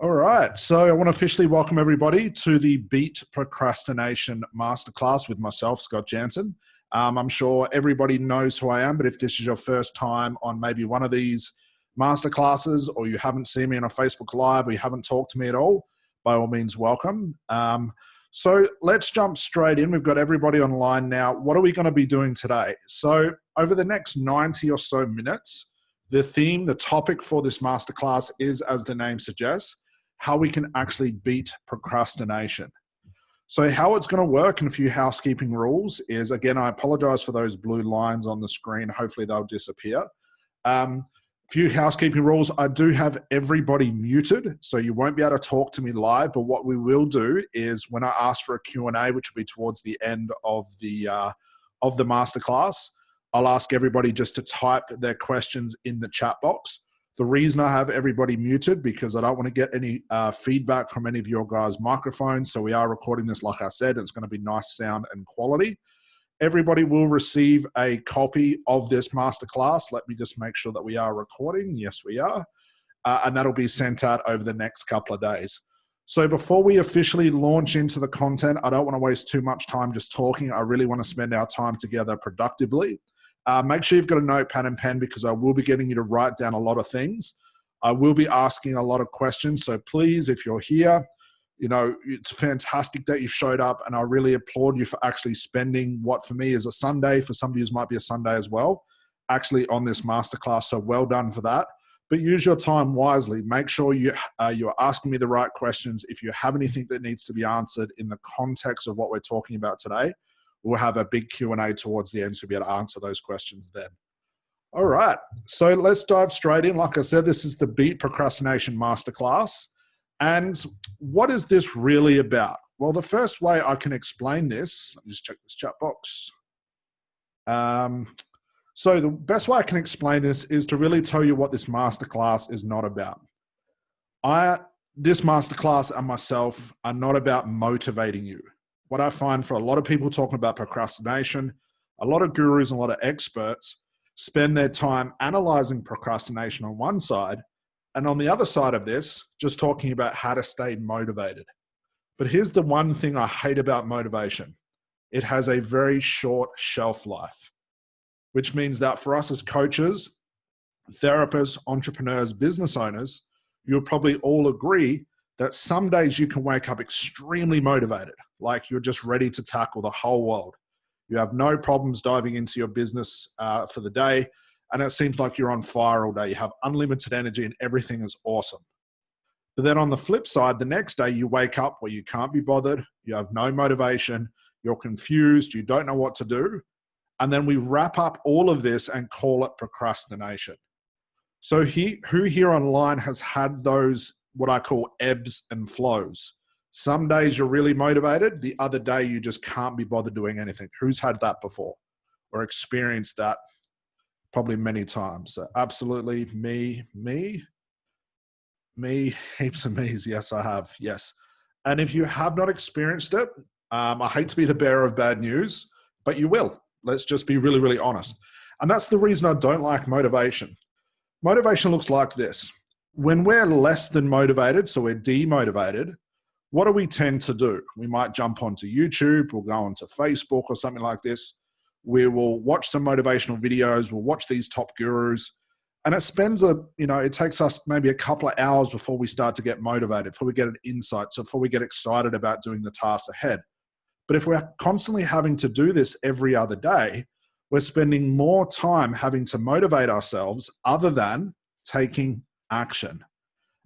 All right, so I want to officially welcome everybody to the Beat Procrastination Masterclass with myself, Scott Jansen. I'm sure everybody knows who I am, but if this is your first time on maybe one of these masterclasses, or you haven't seen me on a Facebook Live, or you haven't talked to me at all, by all means, welcome. So let's jump straight in. We've got everybody online now. What are we going to be doing today? So over the next 90 or so minutes, the topic for this masterclass is, as the name suggests, how we can actually beat procrastination. So how it's going to work, and a few housekeeping rules is, again, I apologize for those blue lines on the screen. Hopefully they'll disappear. Few housekeeping rules. I do have everybody muted, so you won't be able to talk to me live, but what we will do is when I ask for a Q&A, which will be towards the end of the masterclass, I'll ask everybody just to type their questions in the chat box. The reason I have everybody muted, because I don't want to get any feedback from any of your guys' microphones. So we are recording this, like I said, it's going to be nice sound and quality. Everybody will receive a copy of this masterclass. Let me just make sure that we are recording. Yes, we are. And that'll be sent out over the next couple of days. So before we officially launch into the content, I don't want to waste too much time just talking. I really want to spend our time together productively. Make sure you've got a notepad and pen, because I will be getting you to write down a lot of things. I will be asking a lot of questions. So please, if you're here, you know, it's fantastic that you showed up, and I really applaud you for actually spending what for me is a Sunday, for some of you might be a Sunday as well, actually on this masterclass. So well done for that. But use your time wisely. Make sure you're asking me the right questions. If you have anything that needs to be answered in the context of what we're talking about today, we'll have a big Q&A towards the end, so we'll be able to answer those questions then. All right, so let's dive straight in. Like I said, this is the Beat Procrastination Masterclass. And what is this really about? Well, the first way I can explain this, let me just check this chat box. So the best way I can explain this is to really tell you what this masterclass is not about. This masterclass and myself are not about motivating you. What I find for a lot of people talking about procrastination, a lot of gurus and a lot of experts spend their time analyzing procrastination on one side, and on the other side of this, just talking about how to stay motivated. But here's the one thing I hate about motivation. It has a very short shelf life, which means that for us as coaches, therapists, entrepreneurs, business owners, you'll probably all agree that some days you can wake up extremely motivated, like you're just ready to tackle the whole world. You have no problems diving into your business for the day, and it seems like you're on fire all day. You have unlimited energy and everything is awesome. But then on the flip side, the next day you wake up where you can't be bothered, you have no motivation, you're confused, you don't know what to do, and then we wrap up all of this and call it procrastination. So who here online has had those, what I call ebbs and flows? Some days you're really motivated, the other day you just can't be bothered doing anything. Who's had that before or experienced that? Probably many times. So absolutely me, heaps of me's. Yes, I have. Yes. And if you have not experienced it, I hate to be the bearer of bad news, but you will. Let's just be really, really honest. And that's the reason I don't like motivation. Motivation looks like this. When we're less than motivated, so we're demotivated, what do we tend to do? We might jump onto YouTube, we'll go onto Facebook or something like this. We will watch some motivational videos, we'll watch these top gurus, and it takes us maybe a couple of hours before we start to get motivated, before we get an insight, so before we get excited about doing the task ahead. But if we're constantly having to do this every other day, we're spending more time having to motivate ourselves other than taking action.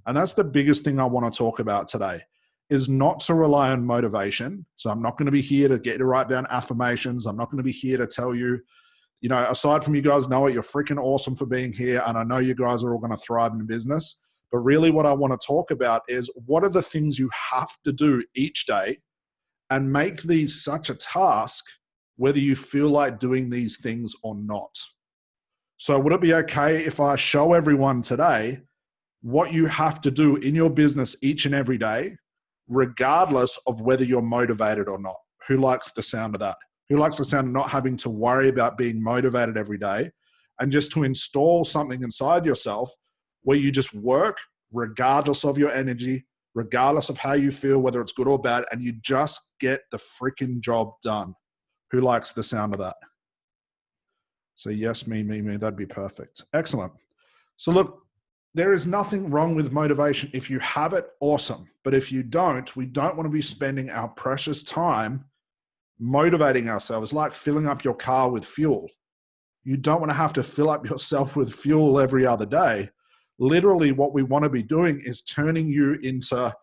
And that's the biggest thing I want to talk about today, is not to rely on motivation. So I'm not going to be here to get you to write down affirmations. I'm not going to be here to tell you, aside from you guys know it, you're freaking awesome for being here. And I know you guys are all going to thrive in business. But really what I want to talk about is, what are the things you have to do each day, and make these such a task whether you feel like doing these things or not. So would it be okay if I show everyone today what you have to do in your business each and every day, regardless of whether you're motivated or not? Who likes the sound of that? Who likes the sound of not having to worry about being motivated every day, and just to install something inside yourself where you just work regardless of your energy, regardless of how you feel, whether it's good or bad, and you just get the freaking job done. Who likes the sound of that? So yes, me, that'd be perfect. Excellent. So look, there is nothing wrong with motivation. If you have it, awesome. But if you don't, we don't want to be spending our precious time motivating ourselves like filling up your car with fuel. You don't want to have to fill up yourself with fuel every other day. Literally what we want to be doing is turning you into,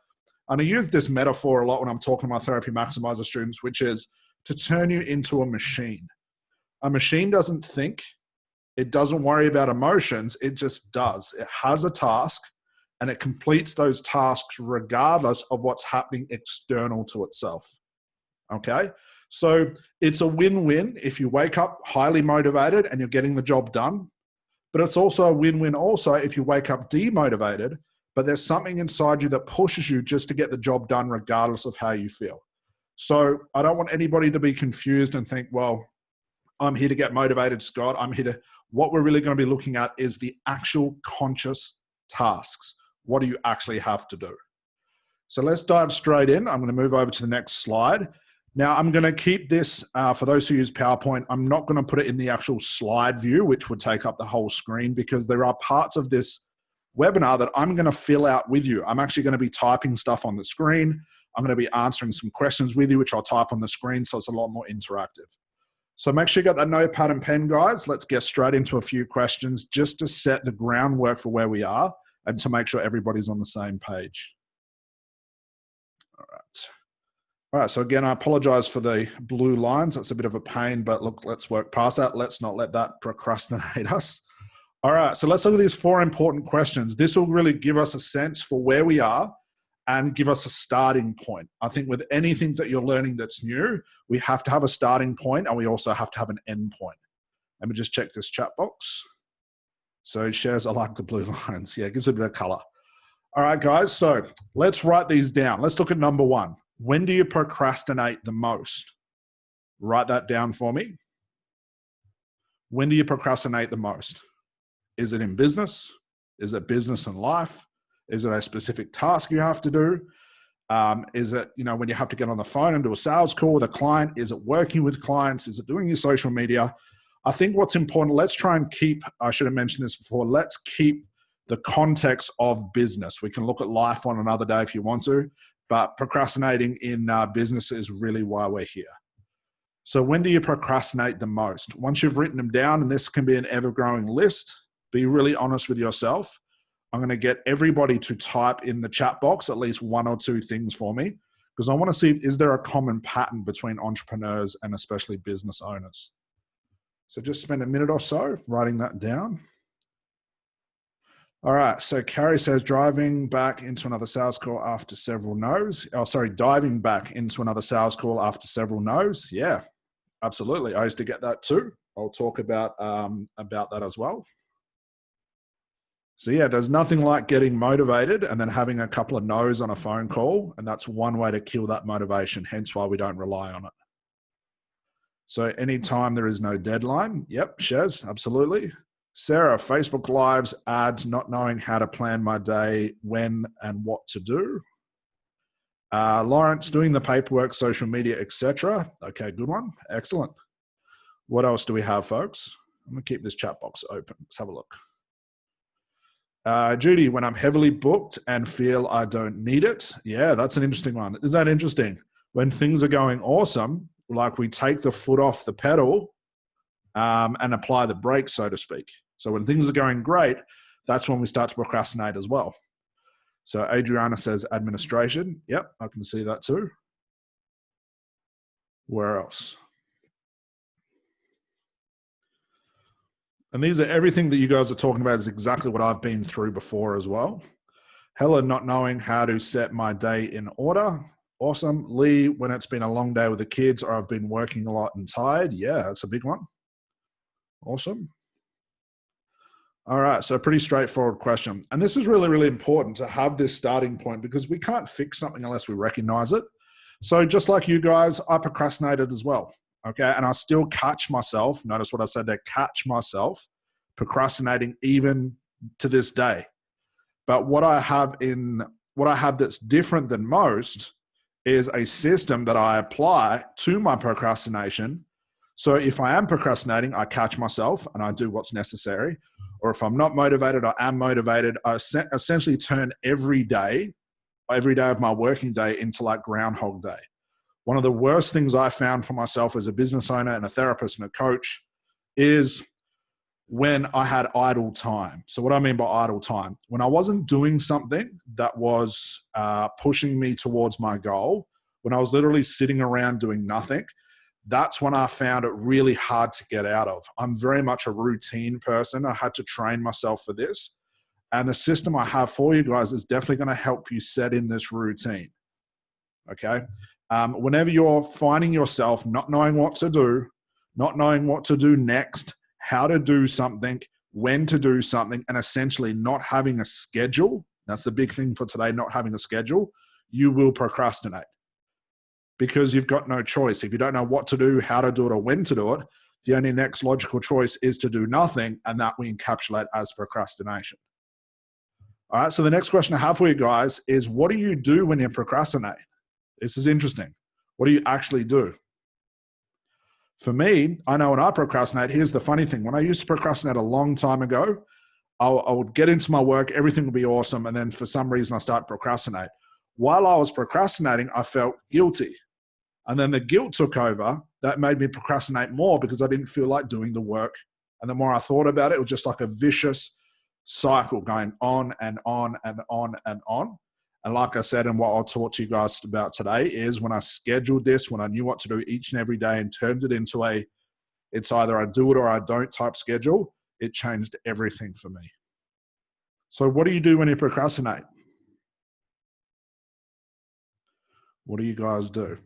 and I use this metaphor a lot when I'm talking to my Therapy Maximizer students, which is to turn you into a machine. A machine doesn't think, it doesn't worry about emotions, it just does. It has a task and it completes those tasks regardless of what's happening external to itself. Okay? So it's a win-win if you wake up highly motivated and you're getting the job done. But it's also a win-win also if you wake up demotivated, but there's something inside you that pushes you just to get the job done regardless of how you feel. So I don't want anybody to be confused and think, well, I'm here to get motivated, Scott. What we're really going to be looking at is the actual conscious tasks. What do you actually have to do? So let's dive straight in. I'm going to move over to the next slide. Now I'm going to keep this, for those who use PowerPoint, I'm not going to put it in the actual slide view, which would take up the whole screen, because there are parts of this webinar that I'm going to fill out with you. I'm actually going to be typing stuff on the screen. I'm going to be answering some questions with you, which I'll type on the screen, so it's a lot more interactive. So make sure you got that notepad and pen, guys. Let's get straight into a few questions just to set the groundwork for where we are and to make sure everybody's on the same page. All right. All right, so again, I apologize for the blue lines. That's a bit of a pain, but look, let's work past that. Let's not let that procrastinate us. All right, so let's look at these 4 important questions. This will really give us a sense for where we are and give us a starting point. I think with anything that you're learning that's new, we have to have a starting point and we also have to have an end point. Let me just check this chat box. So it shares, I like the blue lines. Yeah, it gives it a bit of color. All right, guys, so let's write these down. Let's look at number 1. When do you procrastinate the most? Write that down for me. When do you procrastinate the most? Is it in business? Is it business and life? Is it a specific task you have to do? Is it, when you have to get on the phone and do a sales call with a client? Is it working with clients? Is it doing your social media? I think what's important, let's try and keep, I should have mentioned this before, let's keep the context of business. We can look at life on another day if you want to, but procrastinating in business is really why we're here. So when do you procrastinate the most? Once you've written them down, and this can be an ever-growing list, be really honest with yourself. I'm going to get everybody to type in the chat box at least 1 or 2 things for me, because I want to see, is there a common pattern between entrepreneurs and especially business owners? So just spend a minute or so writing that down. All right, so Carrie says driving back into another sales call after several no's. Oh, sorry, diving back into another sales call after several no's. Yeah, absolutely. I used to get that too. I'll talk about that as well. So yeah, there's nothing like getting motivated and then having a couple of no's on a phone call, and that's one way to kill that motivation, hence why we don't rely on it. So anytime there is no deadline, yep, Shez, absolutely. Sarah, Facebook Lives, ads, not knowing how to plan my day, when and what to do. Lawrence, doing the paperwork, social media, etc. Okay, good one. Excellent. What else do we have, folks? I'm going to keep this chat box open. Let's have a look. Judy, when I'm heavily booked and feel I don't need it. Yeah, that's an interesting one. Is that interesting? When things are going awesome, like we take the foot off the pedal and apply the brake, so to speak. So when things are going great, that's when we start to procrastinate as well. So Adriana says administration. Yep, I can see that too. Where else? And these are everything that you guys are talking about is exactly what I've been through before as well. Helen, not knowing how to set my day in order. Awesome. Lee, when it's been a long day with the kids or I've been working a lot and tired. Yeah, that's a big one. Awesome. All right, so pretty straightforward question. And this is really, really important to have this starting point because we can't fix something unless we recognize it. So just like you guys, I procrastinated as well. Okay, and I still catch myself, notice what I said there, catch myself procrastinating even to this day. But what I have that's different than most is a system that I apply to my procrastination. So if I am procrastinating, I catch myself and I do what's necessary. Or if I'm not motivated, I am motivated. I essentially turn every day of my working day into like Groundhog Day. One of the worst things I found for myself as a business owner and a therapist and a coach is when I had idle time. So what I mean by idle time, when I wasn't doing something that was pushing me towards my goal, when I was literally sitting around doing nothing, that's when I found it really hard to get out of. I'm very much a routine person. I had to train myself for this. And the system I have for you guys is definitely going to help you set in this routine. Okay? Whenever you're finding yourself not knowing what to do, not knowing what to do next, how to do something, when to do something, and essentially not having a schedule, that's the big thing for today, not having a schedule, you will procrastinate because you've got no choice. If you don't know what to do, how to do it, or when to do it, the only next logical choice is to do nothing, and that we encapsulate as procrastination. All right, so the next question I have for you guys is, what do you do when you procrastinate? This is interesting. What do you actually do? For me, I know when I procrastinate, here's the funny thing. When I used to procrastinate a long time ago, I would get into my work, everything would be awesome, and then for some reason I started to procrastinate. While I was procrastinating, I felt guilty. And then the guilt took over. That made me procrastinate more because I didn't feel like doing the work. And the more I thought about it, it was just like a vicious cycle going on and on and on and on. And like I said, and what I'll talk to you guys about today is when I scheduled this, when I knew what to do each and every day and turned it into it's either I do it or I don't type schedule, it changed everything for me. So what do you do when you procrastinate? What do you guys do?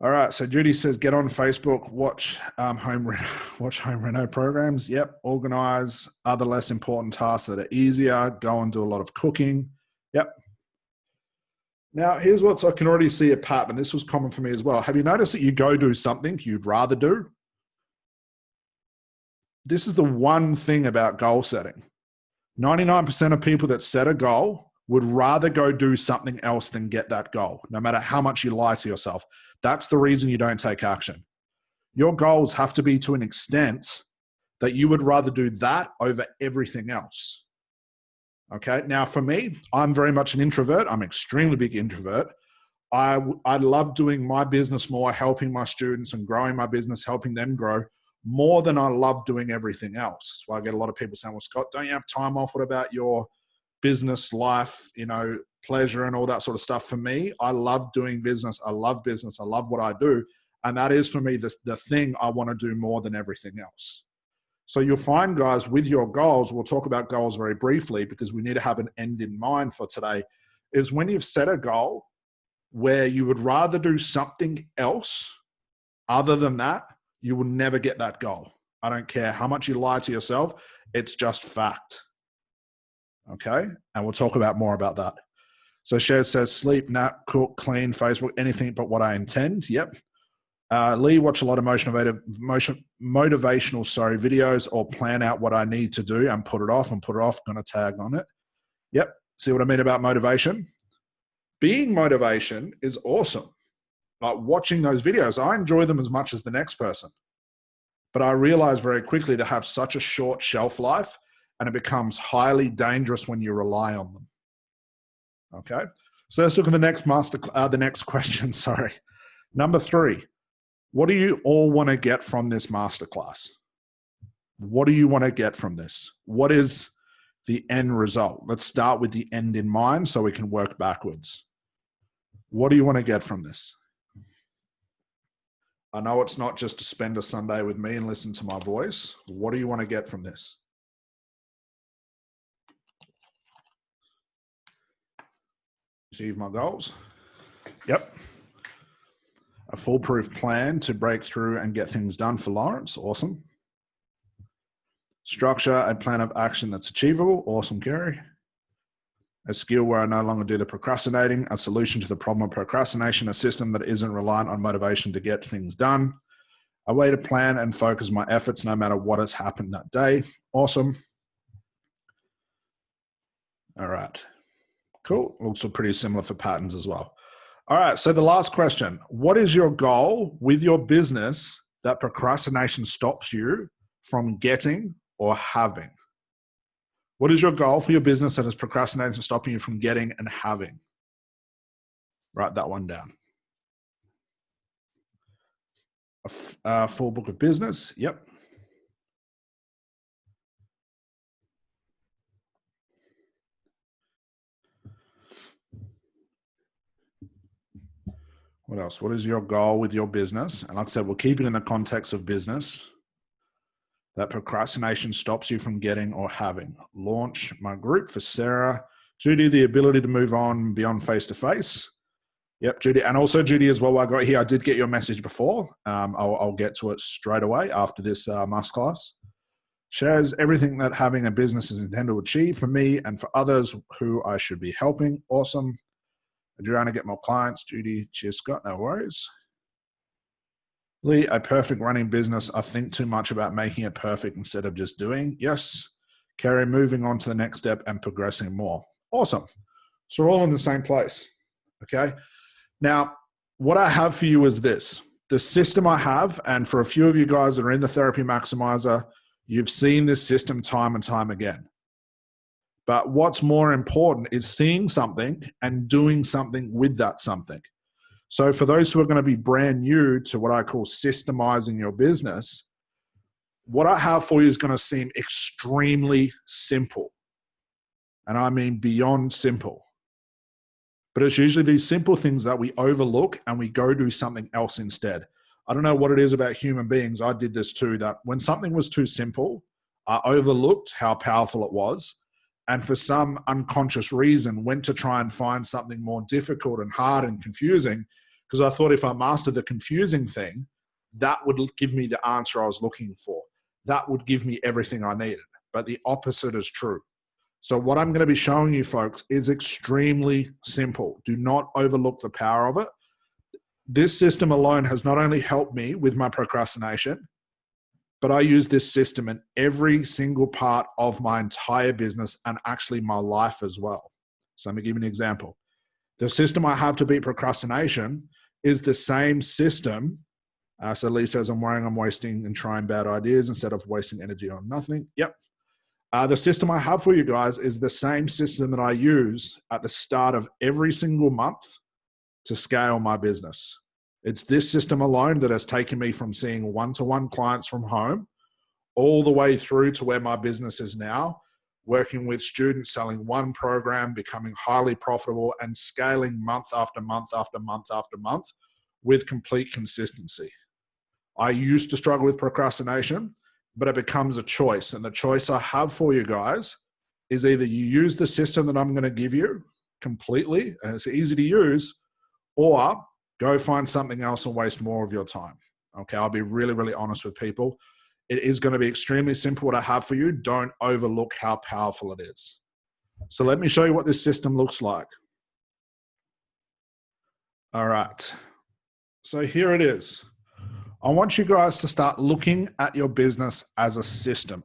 All right, so Judy says, get on Facebook, watch home reno programs. Yep, organize other less important tasks that are easier. Go and do a lot of cooking. Yep. Now, here's what I can already see a pattern. This was common for me as well. Have you noticed that you go do something you'd rather do? This is the one thing about goal setting. 99% of people that set a goal would rather go do something else than get that goal, no matter how much you lie to yourself. That's the reason you don't take action. Your goals have to be to an extent that you would rather do that over everything else. Okay, now for me, I'm very much an introvert. I'm an extremely big introvert. I love doing my business more, helping my students and growing my business, helping them grow more than I love doing everything else. So I get a lot of people saying, well, Scott, don't you have time off? What about your business life, pleasure and all that sort of stuff? For me, I love doing business. I love business. I love what I do. And that is for me the thing I want to do more than everything else. So you'll find, guys, with your goals, we'll talk about goals very briefly because we need to have an end in mind for today, is when you've set a goal where you would rather do something else other than that, you will never get that goal. I don't care how much you lie to yourself. It's just fact. Okay, and we'll talk about more about that. So Cher says, sleep, nap, cook, clean, Facebook, anything but what I intend. Yep. Lee, watch a lot of motivational videos or plan out what I need to do and put it off. Going to tag on it. Yep. See what I mean about motivation? Being motivation is awesome. Like watching those videos, I enjoy them as much as the next person. But I realize very quickly they have such a short shelf life, and it becomes highly dangerous when you rely on them. Okay, so let's look at the next question. Sorry, number 3. What do you all want to get from this masterclass? What do you want to get from this? What is the end result? Let's start with the end in mind so we can work backwards. What do you want to get from this? I know it's not just to spend a Sunday with me and listen to my voice. What do you want to get from this? Achieve my goals. Yep. A foolproof plan to break through and get things done for Lawrence. Awesome. Structure a plan of action that's achievable. Awesome, Gary. A skill where I no longer do the procrastinating. A solution to the problem of procrastination. A system that isn't reliant on motivation to get things done. A way to plan and focus my efforts no matter what has happened that day. Awesome. All right. Cool. Also pretty similar for patterns as well. All right. So the last question, what is your goal with your business that procrastination stops you from getting or having? What is your goal for your business that is procrastination stopping you from getting and having? Write that one down. A full book of business. Yep. What else? What is your goal with your business? And like I said, we'll keep it in the context of business that procrastination stops you from getting or having. Launch my group for Sarah. Judy, the ability to move on beyond face-to-face. Yep, Judy. And also, Judy, as well, while I got here, I did get your message before. I'll get to it straight away after this masterclass. Shares everything that having a business is intended to achieve for me and for others who I should be helping. Awesome. Adriana, get more clients. Judy, cheers, Scott. No worries. Lee, a perfect running business. I think too much about making it perfect instead of just doing. Yes. Carrie, moving on to the next step and progressing more. Awesome. So we're all in the same place. Okay. Now, what I have for you is this. The system I have, and for a few of you guys that are in the Therapy Maximizer, you've seen this system time and time again. But what's more important is seeing something and doing something with that something. So for those who are going to be brand new to what I call systemizing your business, what I have for you is going to seem extremely simple. And I mean beyond simple. But it's usually these simple things that we overlook and we go do something else instead. I don't know what it is about human beings. I did this too, that when something was too simple, I overlooked how powerful it was. And for some unconscious reason, went to try and find something more difficult and hard and confusing, because I thought if I mastered the confusing thing, that would give me the answer I was looking for. That would give me everything I needed. But the opposite is true. So what I'm going to be showing you, folks, is extremely simple. Do not overlook the power of it. This system alone has not only helped me with my procrastination, but I use this system in every single part of my entire business and actually my life as well. So let me give you an example. The system I have to beat procrastination is the same system. So Lee says, I'm worrying I'm wasting and trying bad ideas instead of wasting energy on nothing. Yep. The system I have for you guys is the same system that I use at the start of every single month to scale my business. It's this system alone that has taken me from seeing one-to-one clients from home all the way through to where my business is now, working with students, selling one program, becoming highly profitable, and scaling month after month after month after month with complete consistency. I used to struggle with procrastination, but it becomes a choice. And the choice I have for you guys is either you use the system that I'm going to give you completely, and it's easy to use, or go find something else and waste more of your time. Okay, I'll be really, really honest with people. It is going to be extremely simple what I have for you. Don't overlook how powerful it is. So let me show you what this system looks like. All right. So here it is. I want you guys to start looking at your business as a system.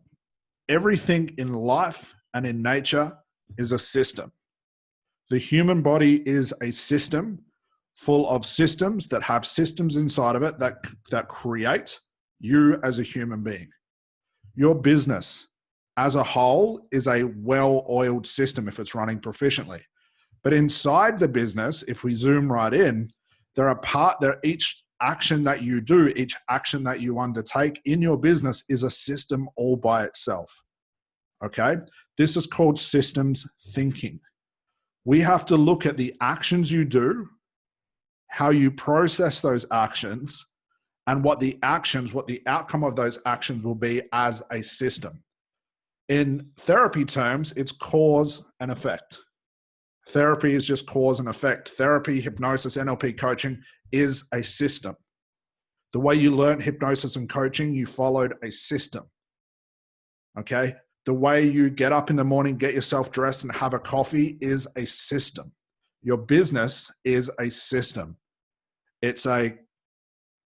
Everything in life and in nature is a system. The human body is a system full of systems that have systems inside of it that create you as a human being. Your business as a whole is a well-oiled system if it's running proficiently. But inside the business, if we zoom right in, each action that you do, each action that you undertake in your business is a system all by itself. Okay? This is called systems thinking. We have to look at the actions you do, how you process those actions, and what the outcome of those actions will be as a system. In therapy terms, it's cause and effect. Therapy is just cause and effect. Therapy, hypnosis, NLP coaching is a system. The way you learn hypnosis and coaching, you followed a system. Okay? The way you get up in the morning, get yourself dressed and have a coffee is a system. Your business is a system. It's a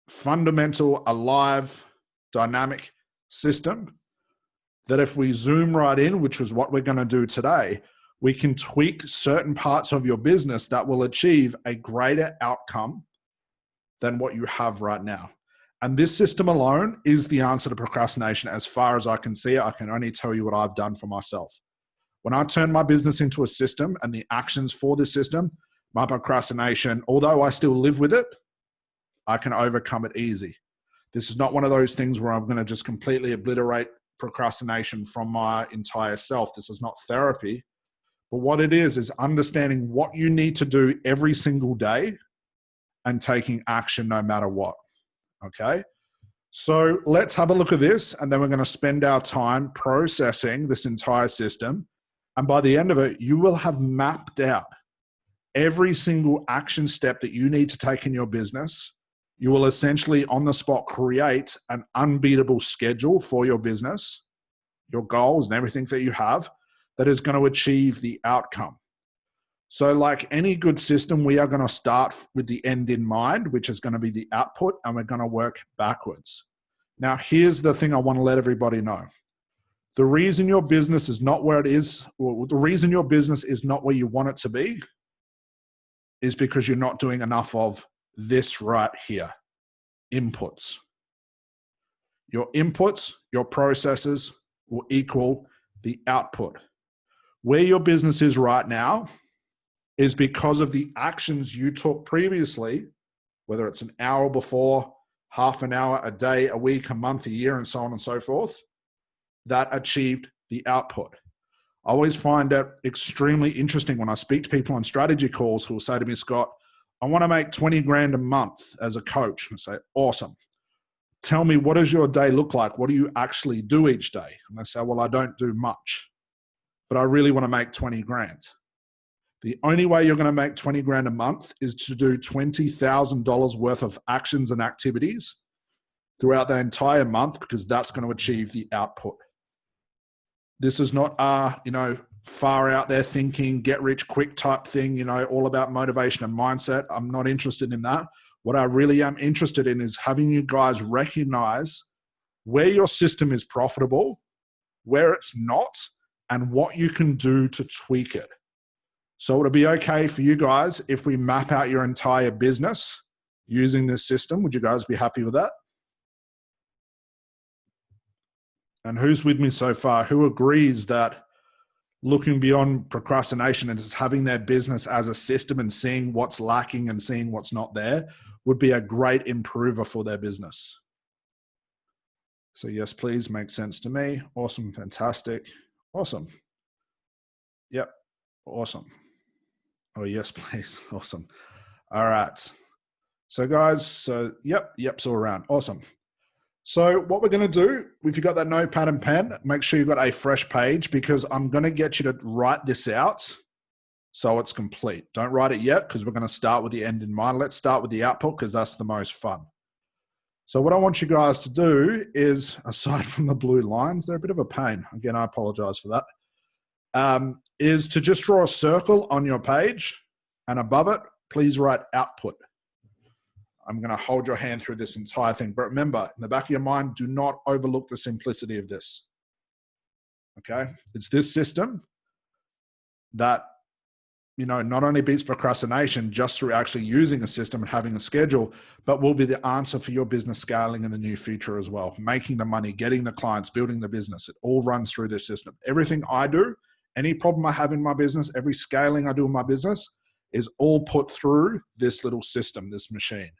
fundamental, alive, dynamic system that if we zoom right in, which is what we're going to do today, we can tweak certain parts of your business that will achieve a greater outcome than what you have right now. And this system alone is the answer to procrastination as far as I can see it. I can only tell you what I've done for myself. When I turn my business into a system and the actions for the system, my procrastination, although I still live with it, I can overcome it easy. This is not one of those things where I'm going to just completely obliterate procrastination from my entire self. This is not therapy. But what it is understanding what you need to do every single day and taking action no matter what. Okay? So let's have a look at this, and then we're going to spend our time processing this entire system. And by the end of it, you will have mapped out every single action step that you need to take in your business. You will essentially on the spot create an unbeatable schedule for your business, your goals and everything that you have that is going to achieve the outcome. So like any good system, we are going to start with the end in mind, which is going to be the output, and we're going to work backwards. Now, here's the thing I want to let everybody know. The reason your business is not where it is, or the reason your business is not where you want it to be, is because you're not doing enough of this right here, inputs. Your inputs, your processes will equal the output. Where your business is right now is because of the actions you took previously, whether it's an hour before, half an hour, a day, a week, a month, a year, and so on and so forth, that achieved the output. I always find it extremely interesting when I speak to people on strategy calls who will say to me, Scott, I want to make 20 grand a month as a coach. I say, awesome. Tell me, what does your day look like? What do you actually do each day? And they say, well, I don't do much, but I really want to make 20 grand. The only way you're going to make 20 grand a month is to do $20,000 worth of actions and activities throughout the entire month, because that's going to achieve the output. This is not far out there thinking, get rich quick type thing, all about motivation and mindset. I'm not interested in that. What I really am interested in is having you guys recognize where your system is profitable, where it's not, and what you can do to tweak it. So it'll be okay for you guys if we map out your entire business using this system. Would you guys be happy with that? And who's with me so far? Who agrees that looking beyond procrastination and just having their business as a system and seeing what's lacking and seeing what's not there would be a great improver for their business? So yes, please, makes sense to me. Awesome, fantastic, awesome. Yep, awesome. Oh yes, please, awesome. All right. So guys, yep's all around, awesome. So what we're going to do, if you've got that notepad and pen, make sure you've got a fresh page, because I'm going to get you to write this out so it's complete. Don't write it yet, because we're going to start with the end in mind. Let's start with the output, because that's the most fun. So what I want you guys to do is, aside from the blue lines, they're a bit of a pain. Again, I apologize for that. Is to just draw a circle on your page, and above it, please write output. I'm going to hold your hand through this entire thing. But remember, in the back of your mind, do not overlook the simplicity of this. Okay? It's this system that, not only beats procrastination just through actually using a system and having a schedule, but will be the answer for your business scaling in the near future as well. Making the money, getting the clients, building the business. It all runs through this system. Everything I do, any problem I have in my business, every scaling I do in my business is all put through this little system, this machine.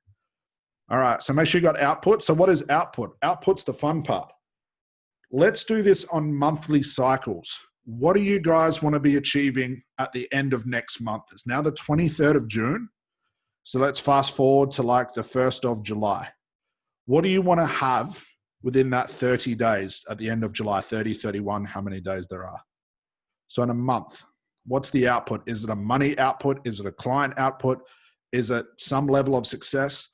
All right, so make sure you got output. So what is output? Output's the fun part. Let's do this on monthly cycles. What do you guys want to be achieving at the end of next month? It's now the 23rd of June. So let's fast forward to like the 1st of July. What do you want to have within that 30 days at the end of July, 30, 31, how many days there are? So in a month, what's the output? Is it a money output? Is it a client output? Is it some level of success?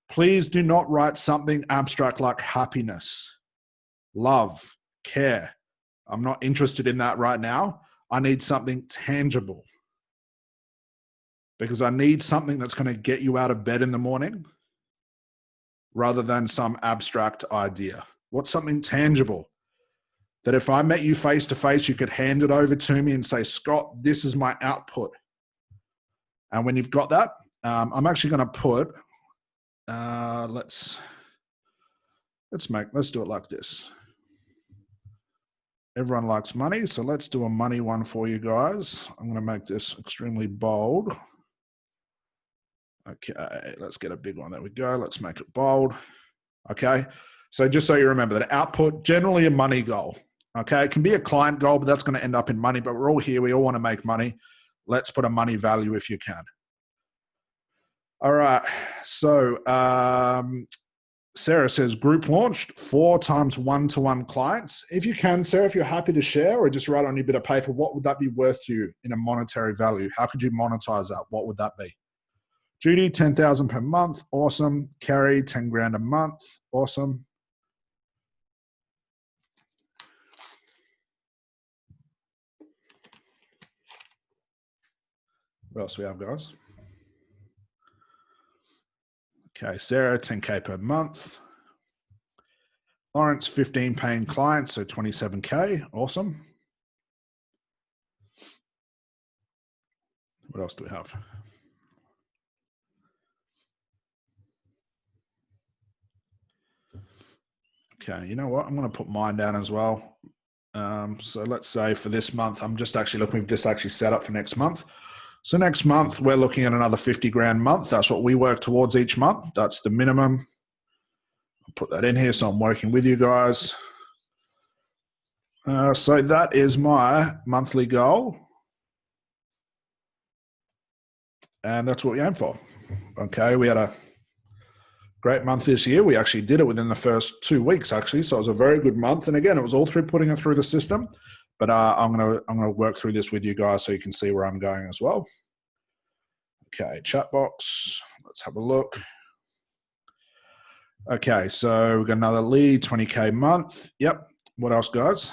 Please do not write something abstract like happiness, love, care. I'm not interested in that right now. I need something tangible, because I need something that's going to get you out of bed in the morning rather than some abstract idea. What's something tangible? that if I met you face to face, you could hand it over to me and say, Scott, this is my output. And when you've got that, I'm actually going to put, let's do it like this. Everyone likes money, so let's do a money one for you guys. I'm going to make this extremely bold. Okay, let's get a big one. There we go. Let's make it bold. Okay, so just so you remember that output, generally a money goal. Okay, it can be a client goal, but that's going to end up in money. But we're all here. We all want to make money. Let's put a money value if you can. All right, so Sarah says, group launched 4 times one-to-one clients. If you can, Sarah, if you're happy to share or just write on your bit of paper, what would that be worth to you in a monetary value? How could you monetize that? What would that be? Judy, 10,000 per month. Awesome. Carrie, 10 grand a month. Awesome. What else do we have, guys? Okay, Sarah, 10K per month. Lawrence, 15 paying clients, so 27K. Awesome. What else do we have? Okay, you know what? I'm going to put mine down as well. So let's say for this month, I'm just actually looking, we've just actually set up for next month. So next month, we're looking at another 50 grand month. That's what we work towards each month. That's the minimum. I'll put that in here so I'm working with you guys. So that is my monthly goal. And that's what we aim for. Okay, we had a great month this year. We actually did it within the first 2 weeks, actually. So it was a very good month. And again, it was all through putting it through the system. But I'm gonna work through this with you guys so you can see where I'm going as well. Okay, chat box. Let's have a look. Okay, so we've got another lead, 20K month. Yep. What else, guys?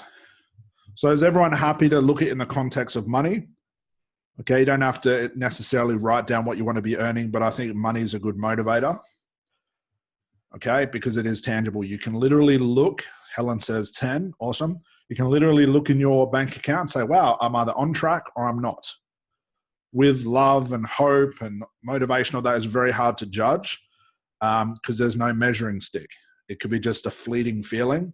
So is everyone happy to look at it in the context of money? Okay, you don't have to necessarily write down what you want to be earning, but I think money is a good motivator. Okay, because it is tangible. You can literally look, Helen says 10, awesome. You can literally look in your bank account and say, wow, I'm either on track or I'm not. With love and hope and motivation, all that is very hard to judge because there's no measuring stick. It could be just a fleeting feeling.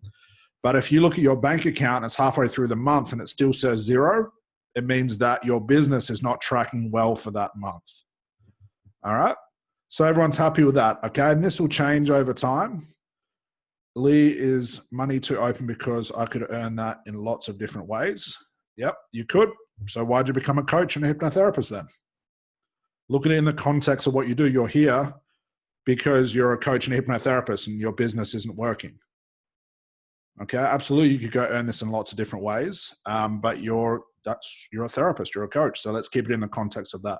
But if you look at your bank account, it's halfway through the month and it still says 0, it means that your business is not tracking well for that month. All right? So everyone's happy with that, okay? And this will change over time. Lee, is money too open because I could earn that in lots of different ways? Yep, you could. So why'd you become a coach and a hypnotherapist then? Look at it in the context of what you do. You're here because you're a coach and a hypnotherapist and your business isn't working. Okay, absolutely, you could go earn this in lots of different ways, but you're a therapist, you're a coach. So let's keep it in the context of that.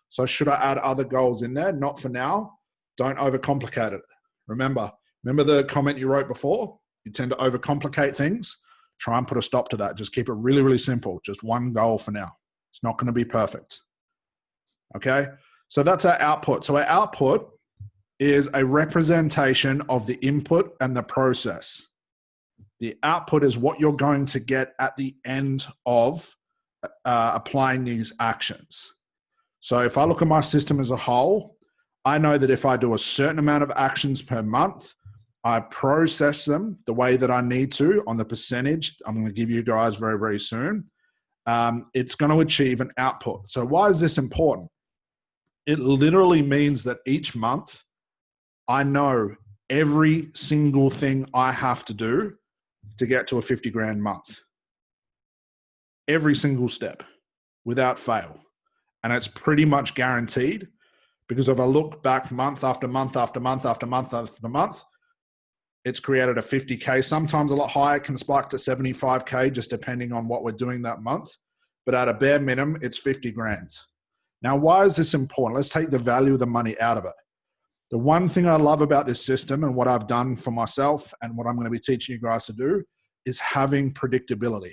So should I add other goals in there? Not for now. Don't overcomplicate it. Remember the comment you wrote before? You tend to overcomplicate things. Try and put a stop to that. Just keep it really, really simple. Just one goal for now. It's not going to be perfect. Okay? So that's our output. So our output is a representation of the input and the process. The output is what you're going to get at the end of applying these actions. So if I look at my system as a whole, I know that if I do a certain amount of actions per month, I process them the way that I need to on the percentage I'm going to give you guys very, very soon. It's going to achieve an output. So why is this important? It literally means that each month I know every single thing I have to do to get to a 50 grand month. Every single step without fail. And it's pretty much guaranteed because if I look back month after month after month after month after month, it's created a 50K, sometimes a lot higher, can spike to 75K just depending on what we're doing that month. But at a bare minimum, it's 50 grand. Now, why is this important? Let's take the value of the money out of it. The one thing I love about this system and what I've done for myself and what I'm going to be teaching you guys to do is having predictability.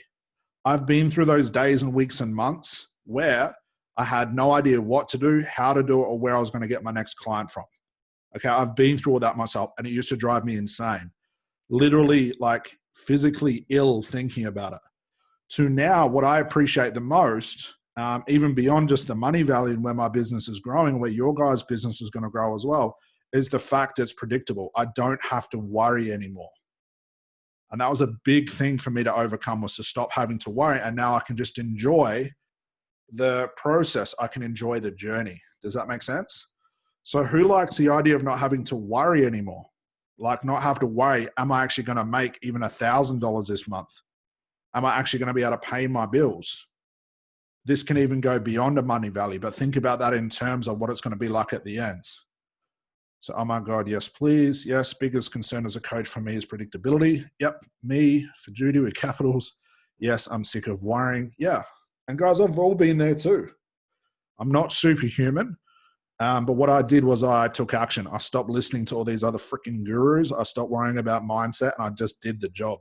I've been through those days and weeks and months where I had no idea what to do, how to do it, or where I was going to get my next client from. Okay, I've been through all that myself, and it used to drive me insane. Literally, like physically ill thinking about it, to now what I appreciate the most, even beyond just the money value and where my business is growing, where your guys' business is going to grow as well, is the fact it's predictable. I don't have to worry anymore. And that was a big thing for me to overcome, was to stop having to worry. And now I can just enjoy the process. I can enjoy the journey. Does that make sense? So who likes the idea of not having to worry anymore? Like, not have to worry, am I actually going to make even $1,000 this month? Am I actually going to be able to pay my bills? This can even go beyond a money value, but think about that in terms of what it's going to be like at the end. So, oh my God, yes, please. Yes, biggest concern as a coach for me is predictability. Yep, me, for Judy with capitals. Yes, I'm sick of worrying. Yeah. And guys, I've all been there too. I'm not superhuman, but what I did was I took action. I stopped listening to all these other freaking gurus. I stopped worrying about mindset, and I just did the job.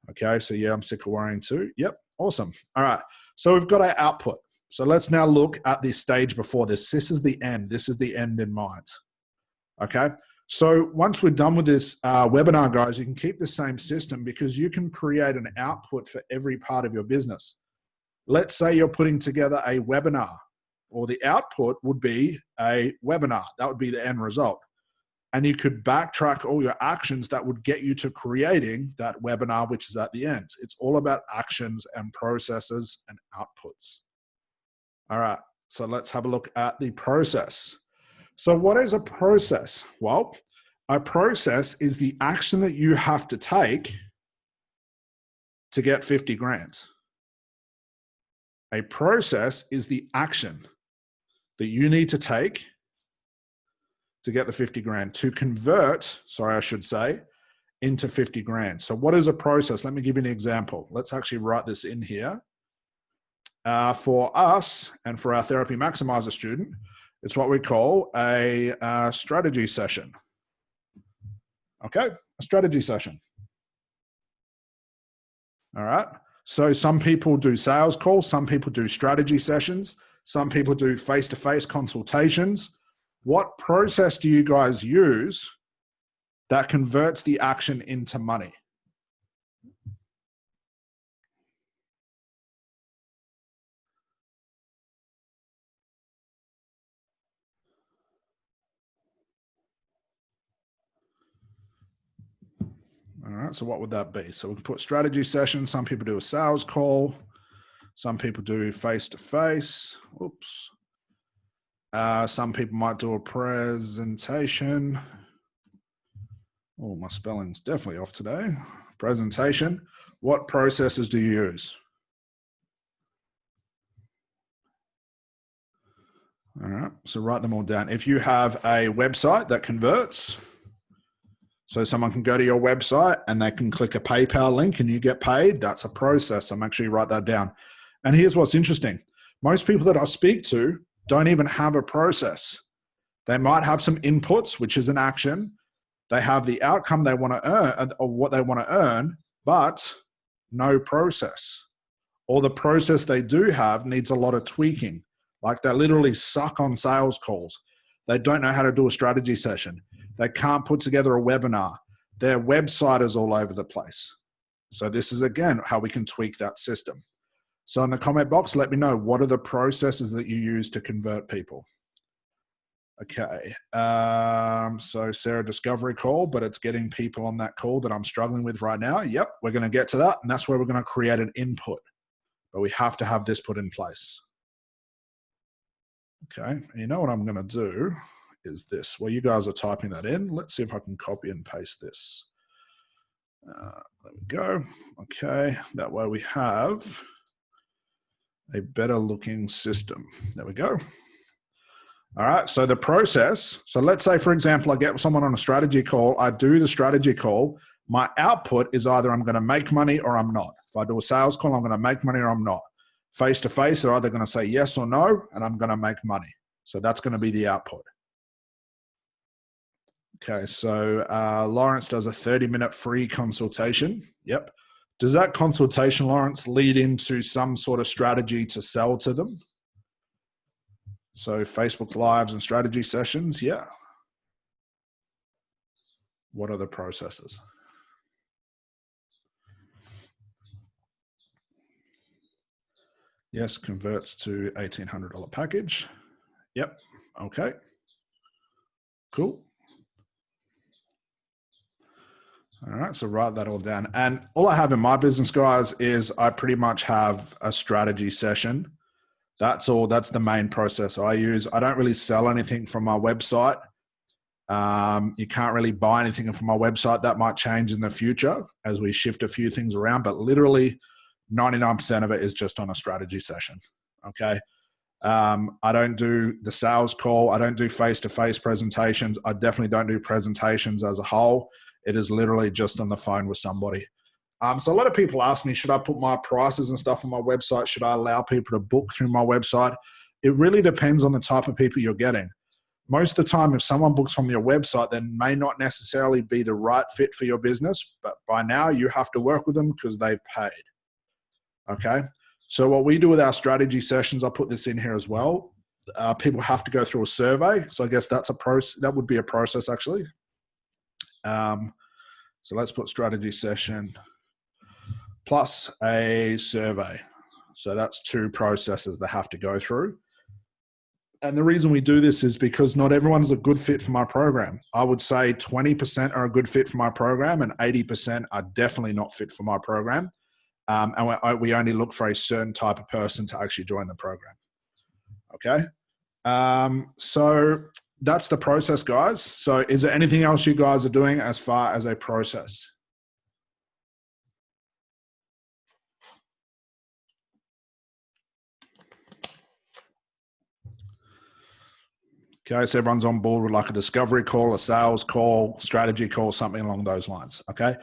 Okay, so yeah, I'm sick of worrying too. Yep, awesome. All right, so we've got our output. So let's now look at the stage before this. This is the end. This is the end in mind. Okay, so once we're done with this webinar, guys, you can keep the same system, because you can create an output for every part of your business. Let's say you're putting together a webinar, or the output would be a webinar. That would be the end result. And you could backtrack all your actions that would get you to creating that webinar, which is at the end. It's all about actions and processes and outputs. All right, so let's have a look at the process. So what is a process? Well, a process is the action that you have to take to get 50 grand. A process is the action that you need to take to get the 50 grand, to convert, sorry, I should say, into 50 grand. So what is a process? Let me give you an example. Let's actually write this in here. For us and for our Therapy Maximizer student, it's what we call a strategy session. Okay, a strategy session. All right. So some people do sales calls, some people do strategy sessions, some people do face-to-face consultations. What process do you guys use that converts the action into money? All right, so what would that be? So we can put strategy session. Some people do a sales call. Some people do face-to-face. Oops. Some people might do a presentation. Oh, my spelling's definitely off today. Presentation. What processes do you use? All right, so write them all down. If you have a website that converts, so someone can go to your website and they can click a PayPal link and you get paid, that's a process. I'm actually write that down. And here's what's interesting. Most people that I speak to don't even have a process. They might have some inputs, which is an action. They have the outcome they want to earn, or what they want to earn, but no process. Or the process they do have needs a lot of tweaking. Like, they literally suck on sales calls. They don't know how to do a strategy session. They can't put together a webinar. Their website is all over the place. So this is, again, how we can tweak that system. So in the comment box, let me know, what are the processes that you use to convert people? Okay, so Sarah, discovery call, but it's getting people on that call that I'm struggling with right now. Yep, we're going to get to that, and that's where we're going to create an input. But we have to have this put in place. Okay, you know what I'm going to do is this. Well, you guys are typing that in. Let's see if I can copy and paste this. There we go. Okay, that way we have a better looking system. There we go. All right, so the process, so let's say, for example, I get someone on a strategy call, I do the strategy call, my output is either I'm going to make money or I'm not. If I do a sales call, I'm going to make money or I'm not. Face-to-face, they're either going to say yes or no, and I'm going to make money. So that's going to be the output. Okay, so Lawrence does a 30-minute free consultation. Yep. Does that consultation, Lawrence, lead into some sort of strategy to sell to them? So Facebook Lives and strategy sessions, yeah. What are the processes? Yes, converts to $1,800 package. Yep. Okay. Cool. All right. So write that all down. And all I have in my business, guys, is I pretty much have a strategy session. That's all. That's the main process I use. I don't really sell anything from my website. You can't really buy anything from my website. That might change in the future as we shift a few things around, but literally 99% of it is just on a strategy session. Okay. I don't do the sales call. I don't do face-to-face presentations. I definitely don't do presentations as a whole. It is literally just on the phone with somebody. So a lot of people ask me, should I put my prices and stuff on my website? Should I allow people to book through my website? It really depends on the type of people you're getting. Most of the time, if someone books from your website, then may not necessarily be the right fit for your business, but by now you have to work with them because they've paid. Okay. So what we do with our strategy sessions, I'll put this in here as well. People have to go through a survey. So I guess that's a process. That would be a process actually. So let's put strategy session plus a survey. So that's 2 processes they have to go through. And the reason we do this is because not everyone's a good fit for my program. I would say 20% are a good fit for my program and 80% are definitely not fit for my program. And we only look for a certain type of person to actually join the program. Okay. So that's the process, guys. So is there anything else you guys are doing as far as a process? Okay, so everyone's on board with like a discovery call, a sales call, strategy call, something along those lines. Okay.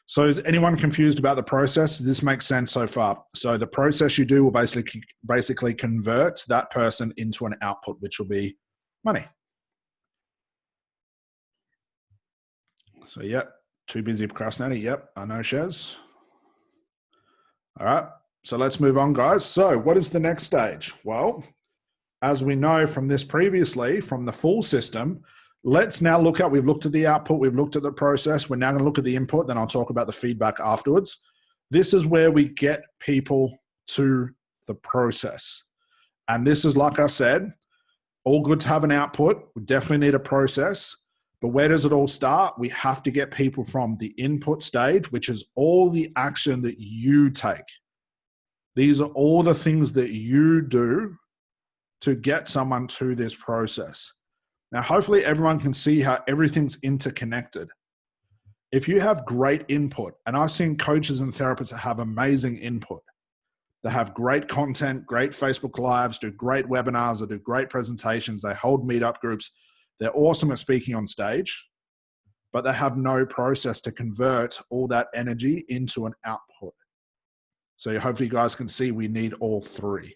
So is anyone confused about the process? This makes sense so far. So the process you do will basically convert that person into an output, which will be money. So yep, too busy procrastinating. Yep, I know, Shez. All right, so let's move on, guys. So what is the next stage? Well, as we know from this previously, from the full system, let's now look at, we've looked at the output, we've looked at the process, we're now going to look at the input, then I'll talk about the feedback afterwards. This is where we get people to the process. And this is, like I said, all good to have an output. We definitely need a process. But where does it all start? We have to get people from the input stage, which is all the action that you take. These are all the things that you do to get someone to this process. Now, hopefully everyone can see how everything's interconnected. If you have great input, and I've seen coaches and therapists that have amazing input, they have great content, great Facebook Lives, do great webinars, they do great presentations, they hold meetup groups, they're awesome at speaking on stage, but they have no process to convert all that energy into an output. So hopefully you guys can see we need all 3.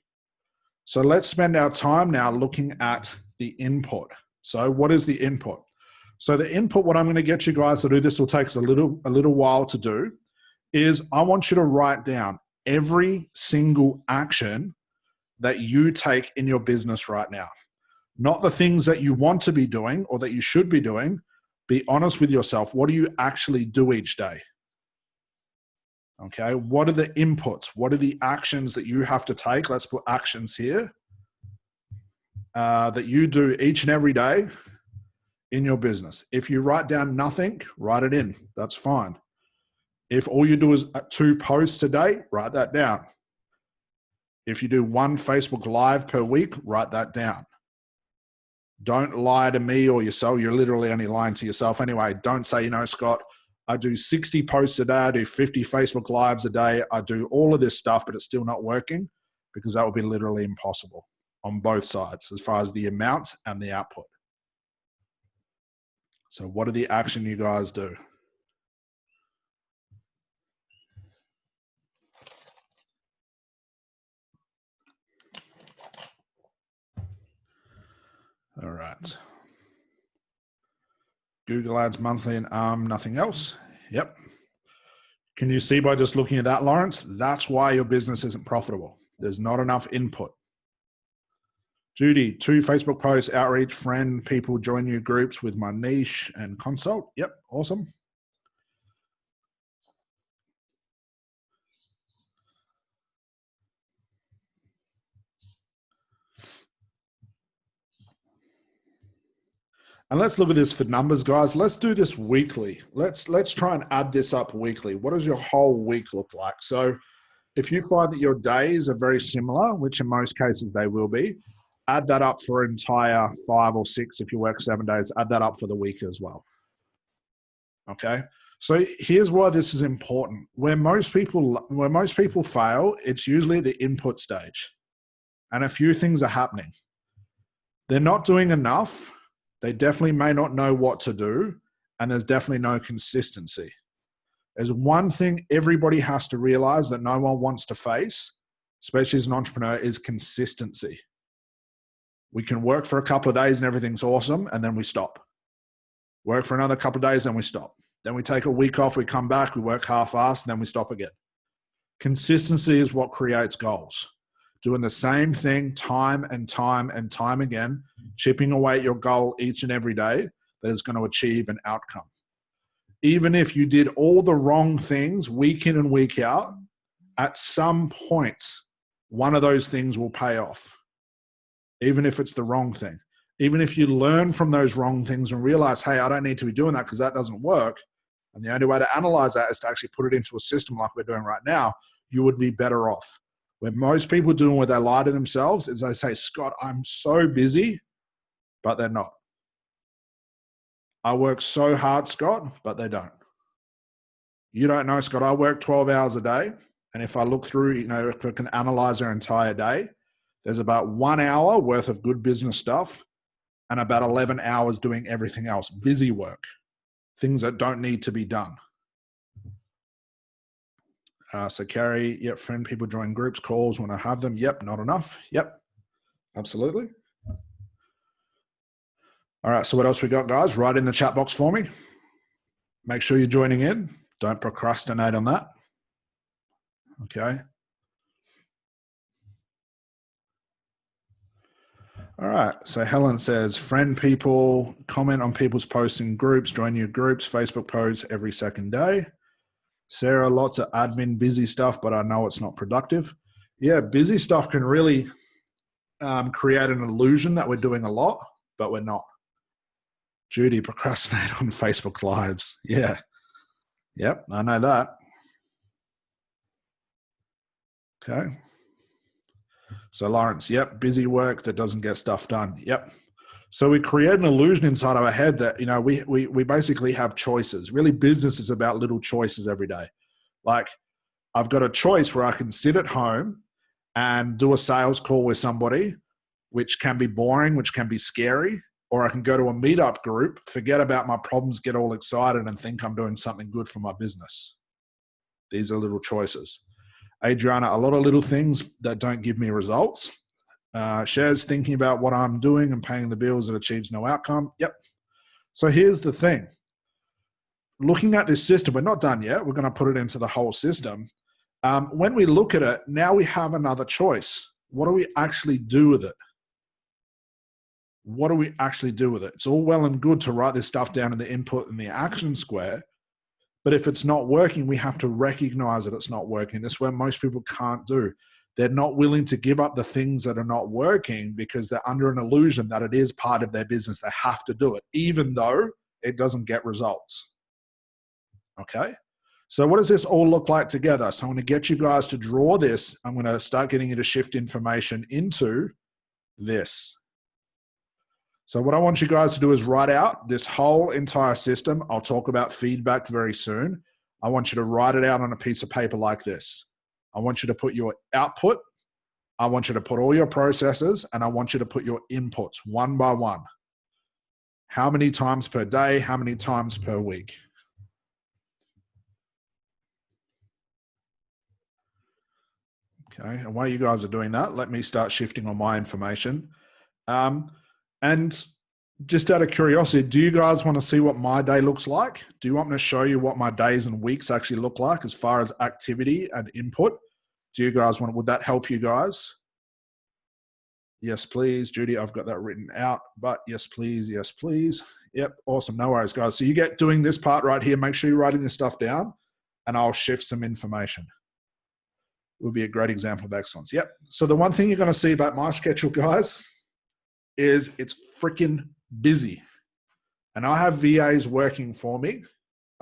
So let's spend our time now looking at the input. So what is the input? So the input, what I'm going to get you guys to do, this will take a little while to do, is I want you to write down every single action that you take in your business right now. Not the things that you want to be doing or that you should be doing. Be honest with yourself. What do you actually do each day? Okay, what are the inputs? What are the actions that you have to take? Let's put actions here that you do each and every day in your business. If you write down nothing, write it in. That's fine. If all you do is 2 posts a day, write that down. If you do 1 Facebook Live per week, write that down. Don't lie to me or yourself. You're literally only lying to yourself anyway. Don't say, Scott, I do 60 posts a day, I do 50 Facebook Lives a day, I do all of this stuff, but it's still not working, because that would be literally impossible on both sides as far as the amount and the output. So what are the action you guys do? All right. Google Ads monthly and nothing else. Yep. Can you see by just looking at that, Lawrence? That's why your business isn't profitable. There's not enough input. Judy, 2 Facebook posts, outreach, friend, people join new groups with my niche and consult. Yep, awesome. And let's look at this for numbers, guys. Let's do this weekly. Let's try and add this up weekly. What does your whole week look like? So if you find that your days are very similar, which in most cases they will be, add that up for an entire 5 or 6. If you work 7 days, add that up for the week as well. Okay. So here's why this is important. Where most people fail, it's usually the input stage. And a few things are happening. They're not doing enough. They definitely may not know what to do. And there's definitely no consistency. There's one thing everybody has to realize that no one wants to face, especially as an entrepreneur, is consistency. We can work for a couple of days and everything's awesome, and then we stop. Work for another couple of days, and we stop. Then we take a week off, we come back, we work half-assed, and then we stop again. Consistency is what creates goals. Doing the same thing time and time and time again, chipping away at your goal each and every day that is going to achieve an outcome. Even if you did all the wrong things week in and week out, at some point, one of those things will pay off. Even if it's the wrong thing. Even if you learn from those wrong things and realize, hey, I don't need to be doing that because that doesn't work. And the only way to analyze that is to actually put it into a system like we're doing right now, you would be better off. Where most people do where they lie to themselves is they say, Scott, I'm so busy, but they're not. I work so hard, Scott, but they don't. You don't know, Scott, I work 12 hours a day. And if I look through, if I can analyze our entire day, there's about 1 hour worth of good business stuff and about 11 hours doing everything else, busy work, things that don't need to be done. So Carrie, yep, friend people join groups, calls when I have them. Yep, not enough. Yep, absolutely. All right, so what else we got, guys? Write in the chat box for me. Make sure you're joining in. Don't procrastinate on that. Okay. All right, so Helen says, friend people, comment on people's posts in groups, join new groups, Facebook posts every second day. Sarah, lots of admin, busy stuff, but I know it's not productive. Yeah, busy stuff can really create an illusion that we're doing a lot, but we're not. Judy, procrastinate on Facebook Lives. Yeah. Yep, I know that. Okay. So Lawrence, yep, busy work that doesn't get stuff done. Yep. So we create an illusion inside of our head that, we basically have choices. Really, business is about little choices every day. Like, I've got a choice where I can sit at home and do a sales call with somebody, which can be boring, which can be scary, or I can go to a meetup group, forget about my problems, get all excited and think I'm doing something good for my business. These are little choices. Adriana, a lot of little things that don't give me results. Shares thinking about what I'm doing and paying the bills that achieves no outcome. Yep. So here's the thing. Looking at this system, we're not done yet. We're going to put it into the whole system. When we look at it, now we have another choice. What do we actually do with it? What do we actually do with it? It's all well and good to write this stuff down in the input and the action square. But if it's not working, we have to recognize that it's not working. That's where most people can't do. They're not willing to give up the things that are not working because they're under an illusion that it is part of their business. They have to do it, even though it doesn't get results. Okay? So what does this all look like together? So I'm going to get you guys to draw this. I'm going to start getting you to shift information into this. So what I want you guys to do is write out this whole entire system. I'll talk about feedback very soon. I want you to write it out on a piece of paper like this. I want you to put your output. I want you to put all your processes, and I want you to put your inputs one by one. How many times per day? How many times per week? Okay, and while you guys are doing that, let me start shifting on my information. And just out of curiosity, do you guys want to see what my day looks like? Do you want me to show you what my days and weeks actually look like as far as activity and input? Do you guys want, would that help you guys? Yes, please. Judy, I've got that written out, but yes, please. Yes, please. Yep. Awesome. No worries, guys. So you get doing this part right here. Make sure you're writing this stuff down and I'll shift some information. Will be a great example of excellence. Yep. So the one thing you're going to see about my schedule, guys, is it's freaking busy. And I have VAs working for me,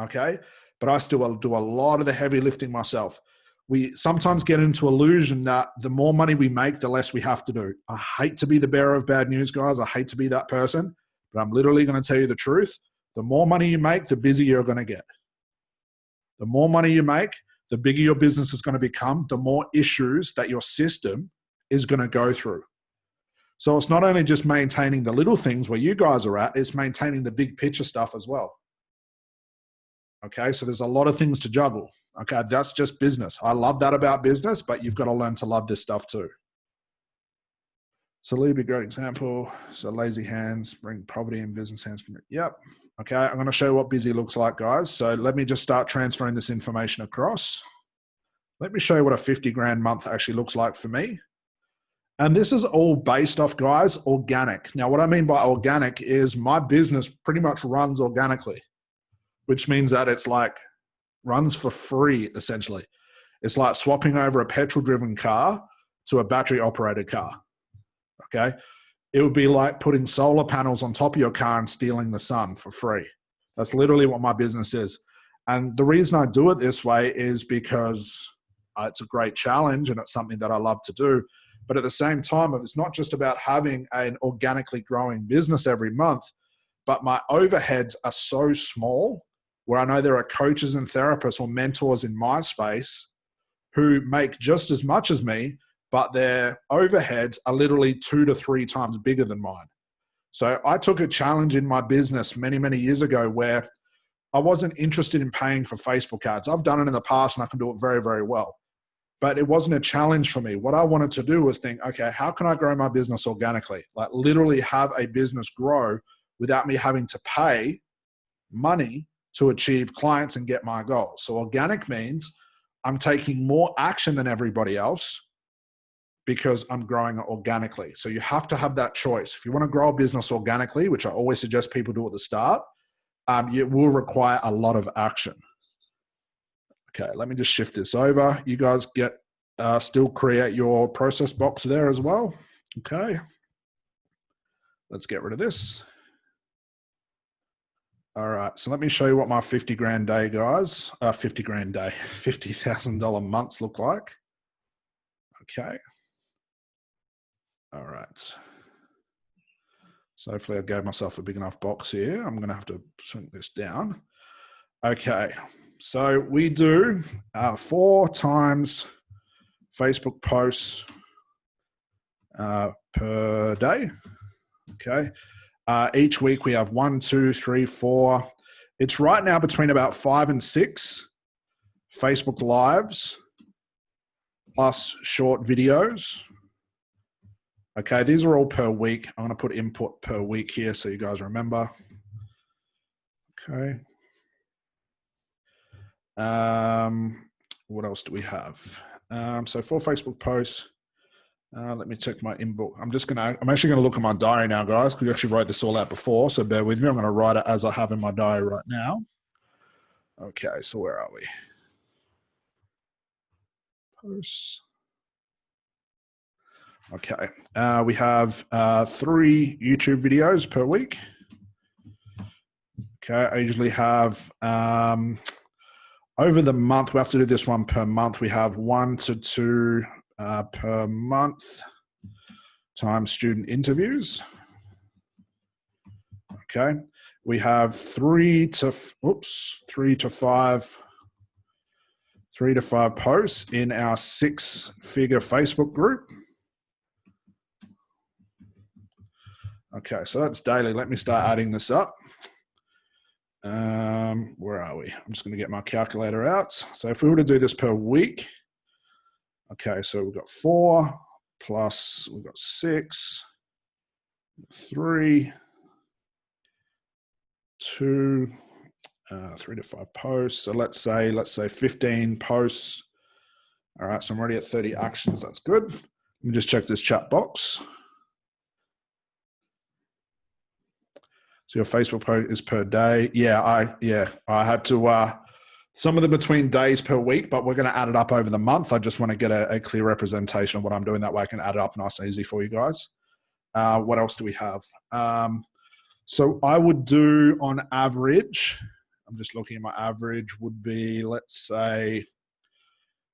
okay? But I still do a lot of the heavy lifting myself. We sometimes get into illusion that the more money we make, the less we have to do. I hate to be the bearer of bad news, guys. I hate to be that person, but I'm literally going to tell you the truth. The more money you make, the busier you're going to get. The more money you make, the bigger your business is going to become, the more issues that your system is going to go through. So it's not only just maintaining the little things where you guys are at, it's maintaining the big picture stuff as well. Okay, so there's a lot of things to juggle. Okay, that's just business. I love that about business, but you've got to learn to love this stuff too. So Lee, be a great example. So lazy hands bring poverty in business hands. Yep. Okay, I'm going to show you what busy looks like, guys. So let me just start transferring this information across. Let me show you what a 50 grand month actually looks like for me. And this is all based off, guys, organic. Now, what I mean by organic is my business pretty much runs organically, which means that it's like runs for free, essentially. It's like swapping over a petrol-driven car to a battery-operated car, okay? It would be like putting solar panels on top of your car and stealing the sun for free. That's literally what my business is. And the reason I do it this way is because it's a great challenge and it's something that I love to do. But at the same time, it's not just about having an organically growing business every month, but my overheads are so small where I know there are coaches and therapists or mentors in my space who make just as much as me, but their overheads are literally 2 to 3 times bigger than mine. So I took a challenge in my business many, many years ago where I wasn't interested in paying for Facebook ads. I've done it in the past and I can do it very, very well. But it wasn't a challenge for me. What I wanted to do was think, okay, how can I grow my business organically? Like literally have a business grow without me having to pay money to achieve clients and get my goals. So organic means I'm taking more action than everybody else because I'm growing it organically. So you have to have that choice. If you want to grow a business organically, which I always suggest people do at the start, it will require a lot of action. Okay, let me just shift this over. You guys get still create your process box there as well. Okay, let's get rid of this. All right, so let me show you what my 50 grand day, guys, 50 grand day, $50,000 months look like. Okay. All right. So hopefully I gave myself a big enough box here. I'm going to have to shrink this down. Okay. So we do 4 times Facebook posts per day. Okay. Each week we have 1, 2, 3, 4. It's right now between about 5 and 6 Facebook lives plus short videos. Okay, these are all per week. I'm going to put input per week here so you guys remember. Okay. What else do we have? So 4 Facebook posts. Let me check my inbox. I'm actually going to look at my diary now, guys, because we actually wrote this all out before. So bear with me. I'm going to write it as I have in my diary right now. Okay, so where are we? Posts. Okay, we have 3 YouTube videos per week. Okay, I usually have, over the month, we have to do this one per month. We have 1 to 2 per month times student interviews. Okay, we have 3 to 5 posts in our 6-figure Facebook group. Okay, so that's daily. Let me start adding this up. Where are we? I'm just going to get my calculator out. So if we were to do this per week, okay, so we've got 4 plus we've got 6, 3, 2, 3 to 5 posts. So let's say 15 posts. All right, so I'm already at 30 actions. That's good. Let me just check this chat box. So your Facebook post is per day. I had to, some of them between days per week, but we're going to add it up over the month. I just want to get a clear representation of what I'm doing. That way I can add it up nice and easy for you guys. What else do we have? So I would do on average, I'm just looking at my average, would be, let's say,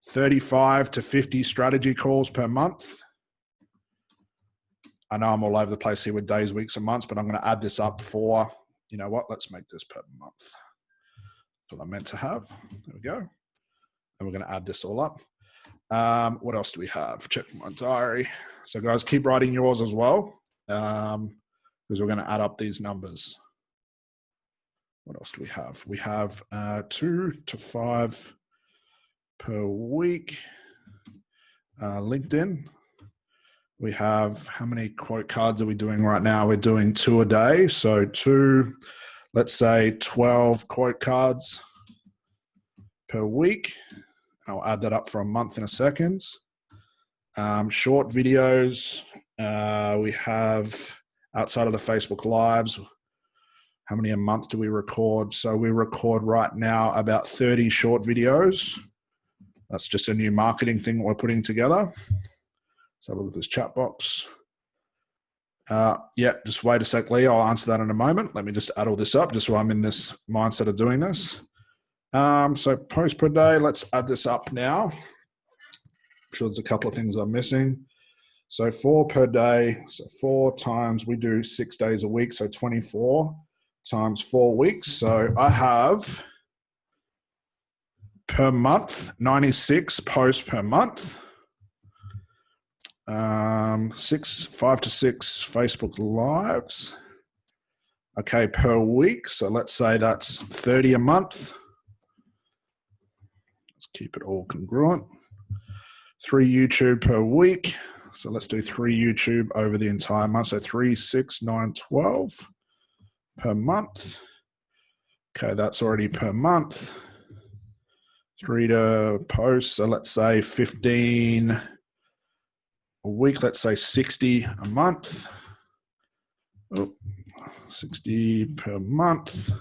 35 to 50 strategy calls per month. I know I'm all over the place here with days, weeks, and months, but I'm going to add this up for, you know what, let's make this per month. That's what I meant to have. There we go. And we're going to add this all up. What else do we have? Check my diary. So guys, keep writing yours as well, because we're going to add up these numbers. What else do we have? We have 2 to 5 per week. LinkedIn. We have, how many quote cards are we doing right now? We're doing 2 a day. So 2, let's say 12 quote cards per week. I'll add that up for a month in a second. Short videos. We have, outside of the Facebook Lives, how many a month do we record? So we record right now about 30 short videos. That's just a new marketing thing we're putting together. Let's have a look at this chat box. Yeah, just wait a sec, Lee. I'll answer that in a moment. Let me just add all this up just so I'm in this mindset of doing this. So post per day, let's add this up now. I'm sure there's a couple of things I'm missing. So 4 per day, so 4 times, we do 6 days a week, so 24 times 4 weeks. So I have per month, 96 posts per month. 5 to 6 Facebook Lives. Okay, per week. So let's say that's 30 a month. Let's keep it all congruent. 3 YouTube per week. So let's do 3 YouTube over the entire month. So 3, 6, 9, 12 per month. Okay, that's already per month. 3 to post. So let's say 15 a week, let's say 60 a month. 60 per month.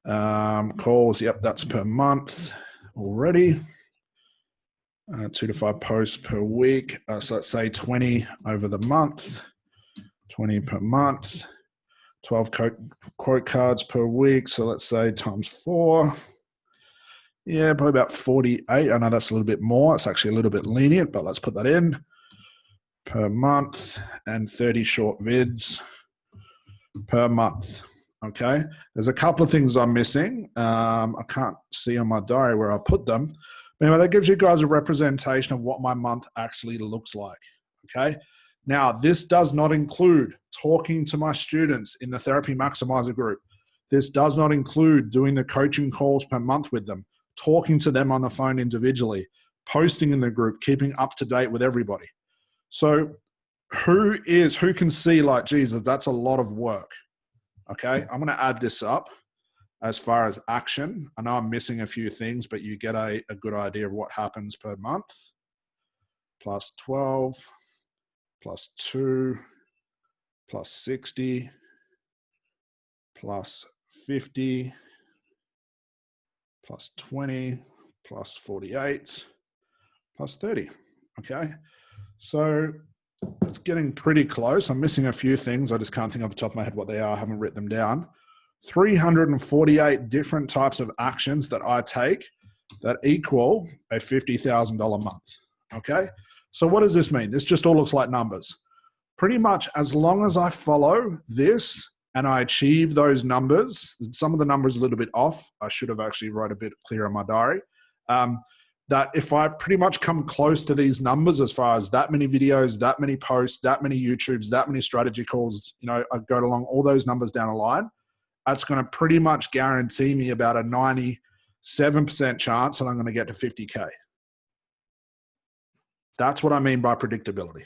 Calls, yep, that's per month already. 2 to 5 posts per week. So let's say 20 over the month. 20 per month. 12 quote cards per week. So let's say times 4. Yeah, probably about 48. I know that's a little bit more. It's actually a little bit lenient, but let's put that in per month, and 30 short vids per month. Okay. There's a couple of things I'm missing. I can't see on my diary where I've put them. But anyway, that gives you guys a representation of what my month actually looks like. Okay. Now, this does not include talking to my students in the Therapy Maximizer group. This does not include doing the coaching calls per month with them, talking to them on the phone individually, posting in the group, keeping up to date with everybody. So who can see like, Jesus, that's a lot of work. Okay, I'm going to add this up as far as action. I know I'm missing a few things, but you get a good idea of what happens per month. Plus 12, plus 2, plus 60, plus 50, plus 20, plus 48, plus 30. Okay, so it's getting pretty close. I'm missing a few things. I just can't think off the top of my head what they are. I haven't written them down. 348 different types of actions that I take that equal a $50,000 month. Okay, so what does this mean? This just all looks like numbers. Pretty much as long as I follow this and I achieve those numbers, some of the numbers are a little bit off. I should have actually wrote a bit clearer in my diary. That if I pretty much come close to these numbers as far as that many videos, that many posts, that many YouTubes, that many strategy calls, you know, I go along all those numbers down the line, that's going to pretty much guarantee me about a 97% chance that I'm going to get to 50K. That's what I mean by predictability.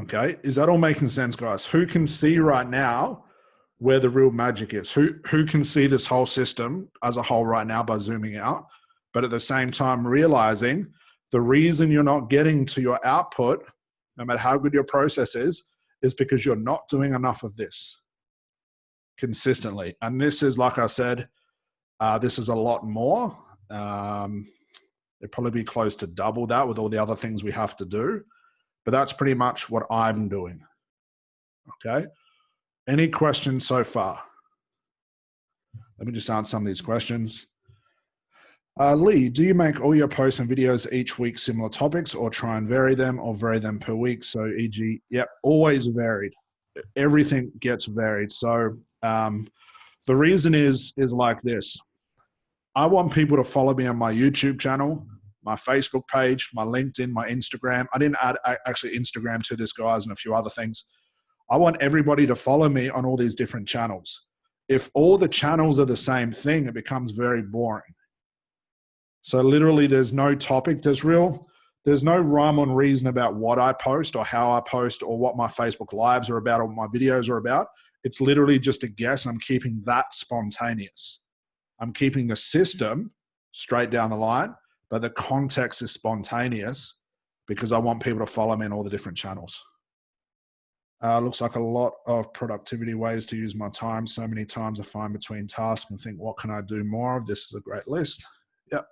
Okay, is that all making sense, guys? Who can see right now where the real magic is? Who can see this whole system as a whole right now by zooming out, but at the same time realizing the reason you're not getting to your output, no matter how good your process is because you're not doing enough of this consistently. And this is, like I said, this is a lot more. It'd probably be close to double that with all the other things we have to do. But that's pretty much what I'm doing. Okay. Any questions so far? Let me just answer some of these questions. Lee, do you make all your posts and videos each week similar topics, or try and vary them, or vary them per week? So e.g., yep, always varied. Everything gets varied. So the reason is like this. I want people to follow me on my YouTube channel, my Facebook page, my LinkedIn, my Instagram. I didn't add actually Instagram to this, guys, and a few other things. I want everybody to follow me on all these different channels. If all the channels are the same thing, it becomes very boring. So literally there's no topic. There's no rhyme or reason about what I post or how I post or what my Facebook lives are about or what my videos are about. It's literally just a guess, and I'm keeping that spontaneous. I'm keeping the system straight down the line, but the context is spontaneous because I want people to follow me in all the different channels. Looks like a lot of productivity ways to use my time. So many times I find between tasks and think, what can I do more of? This is a great list. Yep.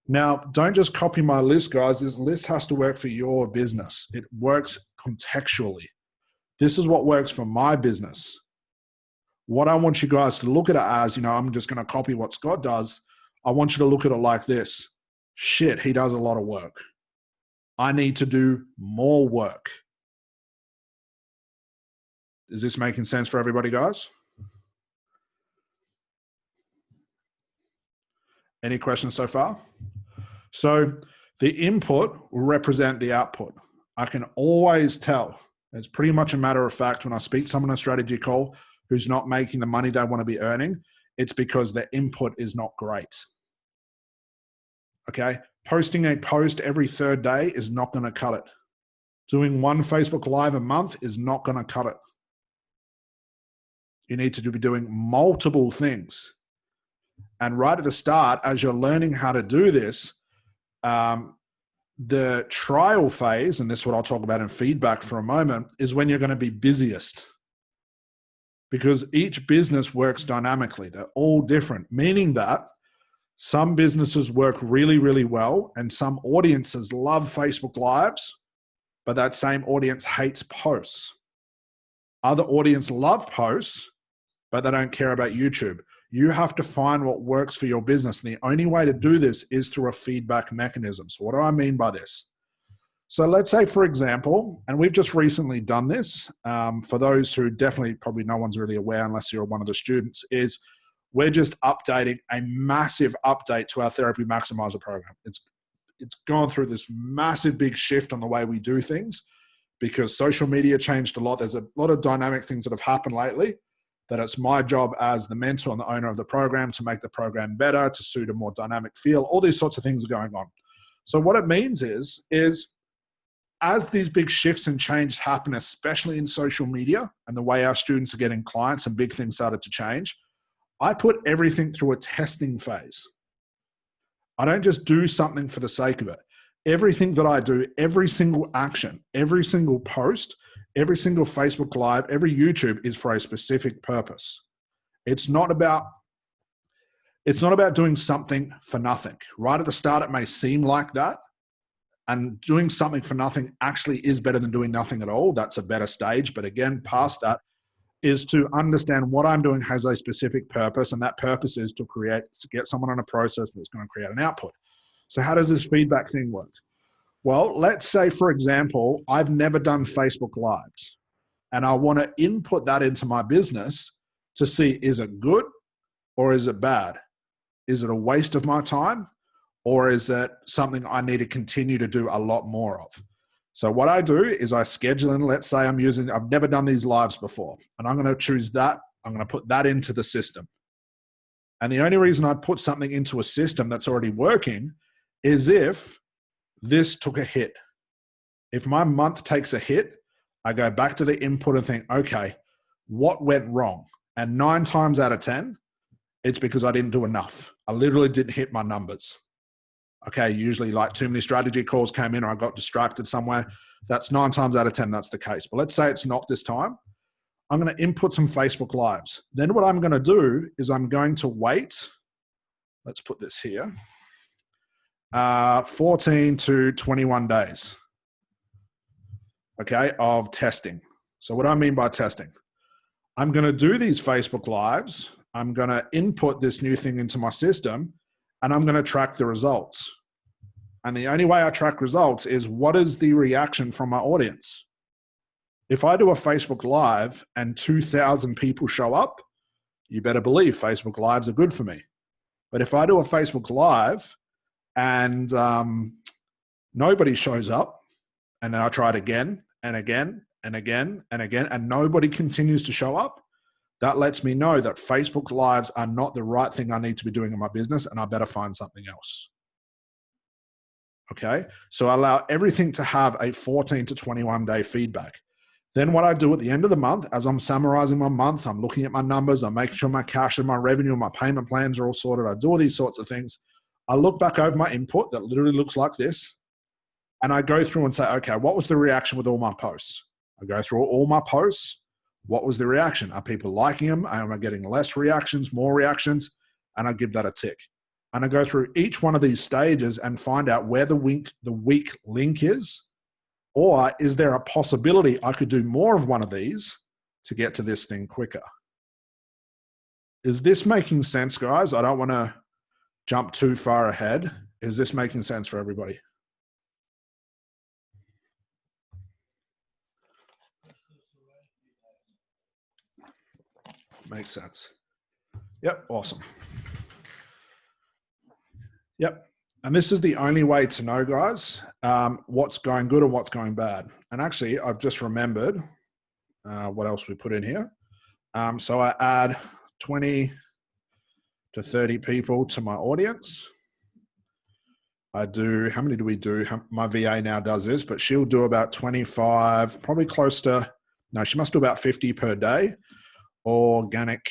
Now, don't just copy my list, guys. This list has to work for your business. It works contextually. This is what works for my business. What I want you guys to look at it as, I'm just going to copy what Scott does. I want you to look at it like this. Shit, he does a lot of work. I need to do more work. Is this making sense for everybody, guys? Any questions so far? So the input will represent the output. I can always tell. It's pretty much a matter of fact when I speak to someone on a strategy call who's not making the money they want to be earning, it's because their input is not great. Okay? Posting a post every third day is not going to cut it. Doing one Facebook Live a month is not going to cut it. You need to be doing multiple things. And right at the start, as you're learning how to do this, the trial phase, and this is what I'll talk about in feedback for a moment, is when you're going to be busiest. Because each business works dynamically. They're all different, meaning that some businesses work really, really well, and some audiences love Facebook Lives, but that same audience hates posts. Other audience love posts, but they don't care about YouTube. You have to find what works for your business. And the only way to do this is through a feedback mechanism. So what do I mean by this? So let's say, for example, and we've just recently done this, for those who definitely, probably no one's really aware unless you're one of the students, is we're just updating a massive update to our Therapy Maximizer program. It's gone through this massive big shift on the way we do things because social media changed a lot. There's a lot of dynamic things that have happened lately that it's my job as the mentor and the owner of the program to make the program better, to suit a more dynamic feel. All these sorts of things are going on. So what it means is as these big shifts and changes happen, especially in social media and the way our students are getting clients and big things started to change, I put everything through a testing phase. I don't just do something for the sake of it. Everything that I do, every single action, every single post, every single Facebook Live, every YouTube is for a specific purpose. It's not about doing something for nothing. Right at the start, it may seem like that. And doing something for nothing actually is better than doing nothing at all. That's a better stage. But again, past that is to understand what I'm doing has a specific purpose. And that purpose is to get someone on a process that's going to create an output. So how does this feedback thing work? Well, let's say, for example, I've never done Facebook Lives and I want to input that into my business to see, is it good or is it bad? Is it a waste of my time? Or is it something I need to continue to do a lot more of? So what I do is I schedule in, let's say I've never done these lives before, and I'm going to choose that. I'm going to put that into the system. And the only reason I'd put something into a system that's already working is if this took a hit. If my month takes a hit, I go back to the input and think, okay, what went wrong? And 9 times out of 10, it's because I didn't do enough. I literally didn't hit my numbers. Okay, usually like too many strategy calls came in or I got distracted somewhere. That's 9 times out of 10, that's the case. But let's say it's not this time. I'm going to input some Facebook Lives. Then what I'm going to do is I'm going to wait. Let's put this here. 14 to 21 days. okay, of testing. So what do I mean by testing? I'm going to do these Facebook Lives. I'm going to input this new thing into my system, and I'm going to track the results. And the only way I track results is what is the reaction from my audience. If I do a Facebook Live and 2,000 people show up, you better believe Facebook Lives are good for me. But if I do a Facebook Live and nobody shows up, and then I try it again and again and again and again, and nobody continues to show up, that lets me know that Facebook Lives are not the right thing I need to be doing in my business, and I better find something else. Okay, so I allow everything to have a 14 to 21 day feedback. Then what I do at the end of the month, as I'm summarizing my month, I'm looking at my numbers, I'm making sure my cash and my revenue and my payment plans are all sorted. I do all these sorts of things. I look back over my input that literally looks like this, and I go through and say, okay, what was the reaction with all my posts? I go through all my posts. What was the reaction? Are people liking them? Am I getting less reactions, more reactions? And I give that a tick. And I go through each one of these stages and find out where the weak link is, or is there a possibility I could do more of one of these to get to this thing quicker? Is this making sense, guys? I don't want to jump too far ahead. Is this making sense for everybody? Makes sense. Yep, awesome. Yep. And this is the only way to know, guys, what's going good and what's going bad. And actually, I've just remembered what else we put in here. So I add 20 to 30 people to my audience. I do, how many do we do? My VA now does this, but she'll do about 25, probably close to, no, she must do about 50 per day. Organic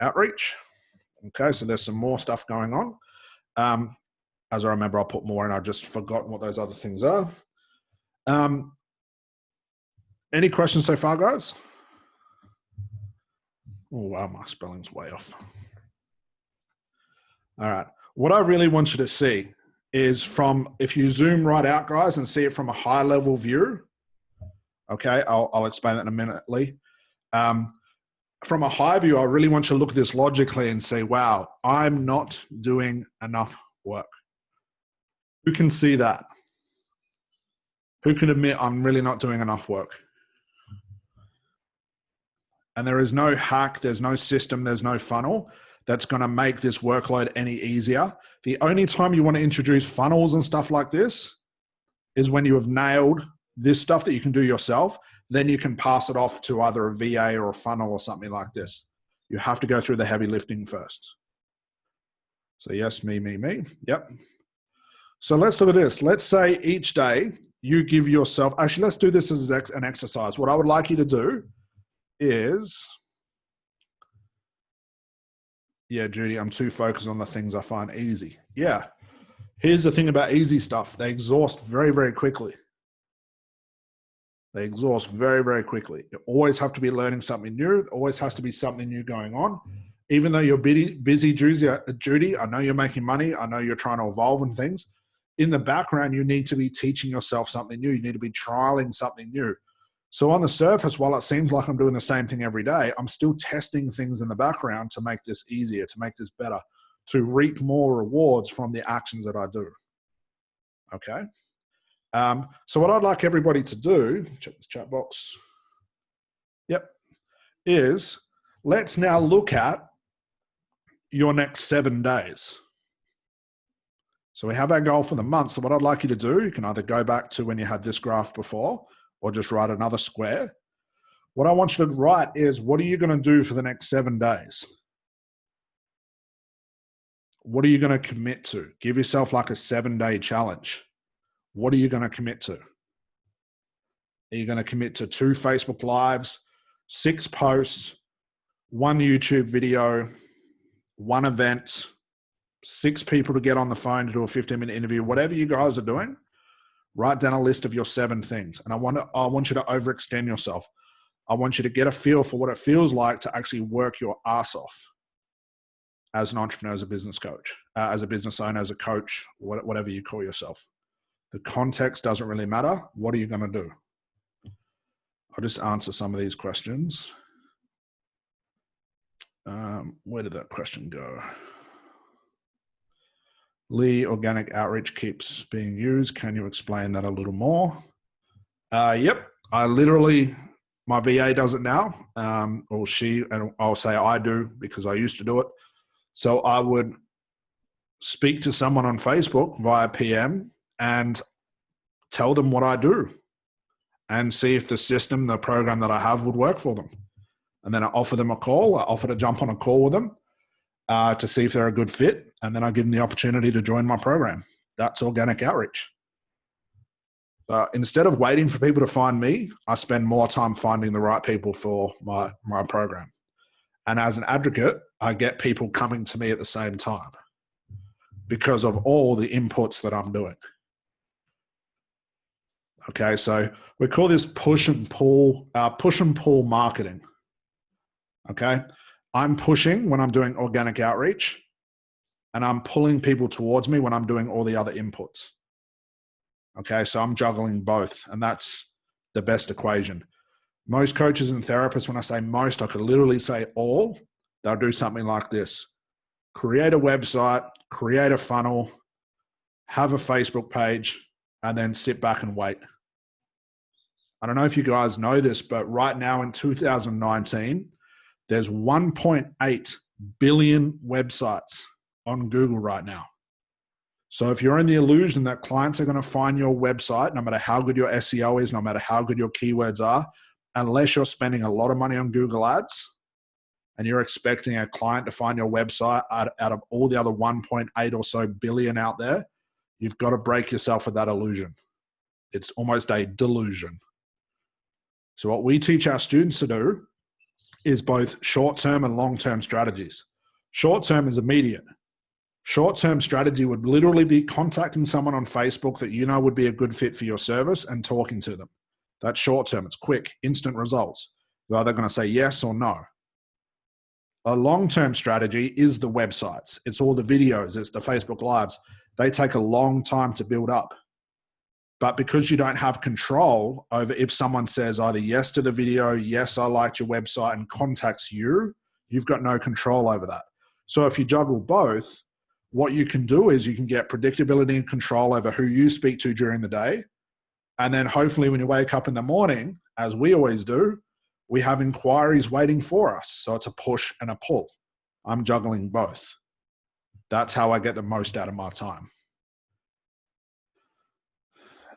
outreach. Okay, so there's some more stuff going on. As I remember, I'll put more, and I've just forgotten what those other things are. Any questions so far, guys? Oh, wow, my spelling's way off. All right. What I really want you to see is if you zoom right out, guys, and see it from a high level view. Okay, I'll explain that in a minute, Lee. From a high view, I really want you to look at this logically and say, wow, I'm not doing enough work. Who can see that? Who can admit I'm really not doing enough work? And there is no hack, there's no system, there's no funnel that's going to make this workload any easier. The only time you want to introduce funnels and stuff like this is when you have nailed this stuff that you can do yourself. Then you can pass it off to either a VA or a funnel or something like this. You have to go through the heavy lifting first. So yes, me. Yep. So let's look at this. Let's say each day you give yourself, actually, let's do this as an exercise. What I would like you to do is, yeah, Judy, I'm too focused on the things I find easy. Yeah. Here's the thing about easy stuff. They exhaust very, very quickly. They exhaust very, very quickly. You always have to be learning something new. There always has to be something new going on. Even though you're busy, Judy, I know you're making money. I know you're trying to evolve and things. In the background, you need to be teaching yourself something new. You need to be trialing something new. So on the surface, while it seems like I'm doing the same thing every day, I'm still testing things in the background to make this easier, to make this better, to reap more rewards from the actions that I do. Okay? So what I'd like everybody to do, check this chat box. Yep. Is let's now look at your next 7 days. So we have our goal for the month. So what I'd like you to do, you can either go back to when you had this graph before or just write another square. What I want you to write is, what are you going to do for the next 7 days? What are you going to commit to? Give yourself like a 7-day challenge. What are you going to commit to? Are you going to commit to 2 Facebook Lives, 6 posts, 1 YouTube video, 1 event, 6 people to get on the phone to do a 15-minute interview? Whatever you guys are doing, write down a list of your 7 things. And I want you to overextend yourself. I want you to get a feel for what it feels like to actually work your ass off as an entrepreneur, as a business coach, as a business owner, as a coach, whatever you call yourself. The context doesn't really matter. What are you going to do? I'll just answer some of these questions. Where did that question go? Lee, organic outreach keeps being used. Can you explain that a little more? Yep. I literally, my VA does it now, or she, and I'll say I do because I used to do it. So I would speak to someone on Facebook via PM and tell them what I do and see if the system, the program that I have would work for them. And then I offer them a call. I offer to jump on a call with them to see if they're a good fit. And then I give them the opportunity to join my program. That's organic outreach. Instead of waiting for people to find me, I spend more time finding the right people for my program. And as an advocate, I get people coming to me at the same time because of all the inputs that I'm doing. Okay, so we call this push and pull marketing. Okay, I'm pushing when I'm doing organic outreach, and I'm pulling people towards me when I'm doing all the other inputs. Okay, so I'm juggling both, and that's the best equation. Most coaches and therapists, when I say most, I could literally say all, they'll do something like this. Create a website, create a funnel, have a Facebook page, and then sit back and wait. I don't know if you guys know this, but right now in 2019, there's 1.8 billion websites on Google right now. So if you're in the illusion that clients are going to find your website, no matter how good your SEO is, no matter how good your keywords are, unless you're spending a lot of money on Google Ads and you're expecting a client to find your website out of all the other 1.8 or so billion out there, you've got to break yourself of that illusion. It's almost a delusion. So what we teach our students to do is both short-term and long-term strategies. Short-term is immediate. Short-term strategy would literally be contacting someone on Facebook that you know would be a good fit for your service and talking to them. That's short-term. It's quick, instant results. They're either going to say yes or no. A long-term strategy is the websites. It's all the videos. It's the Facebook Lives. They take a long time to build up. But because you don't have control over if someone says either yes to the video, yes, I liked your website, and contacts you, you've got no control over that. So if you juggle both, what you can do is you can get predictability and control over who you speak to during the day. And then hopefully when you wake up in the morning, as we always do, we have inquiries waiting for us. So it's a push and a pull. I'm juggling both. That's how I get the most out of my time.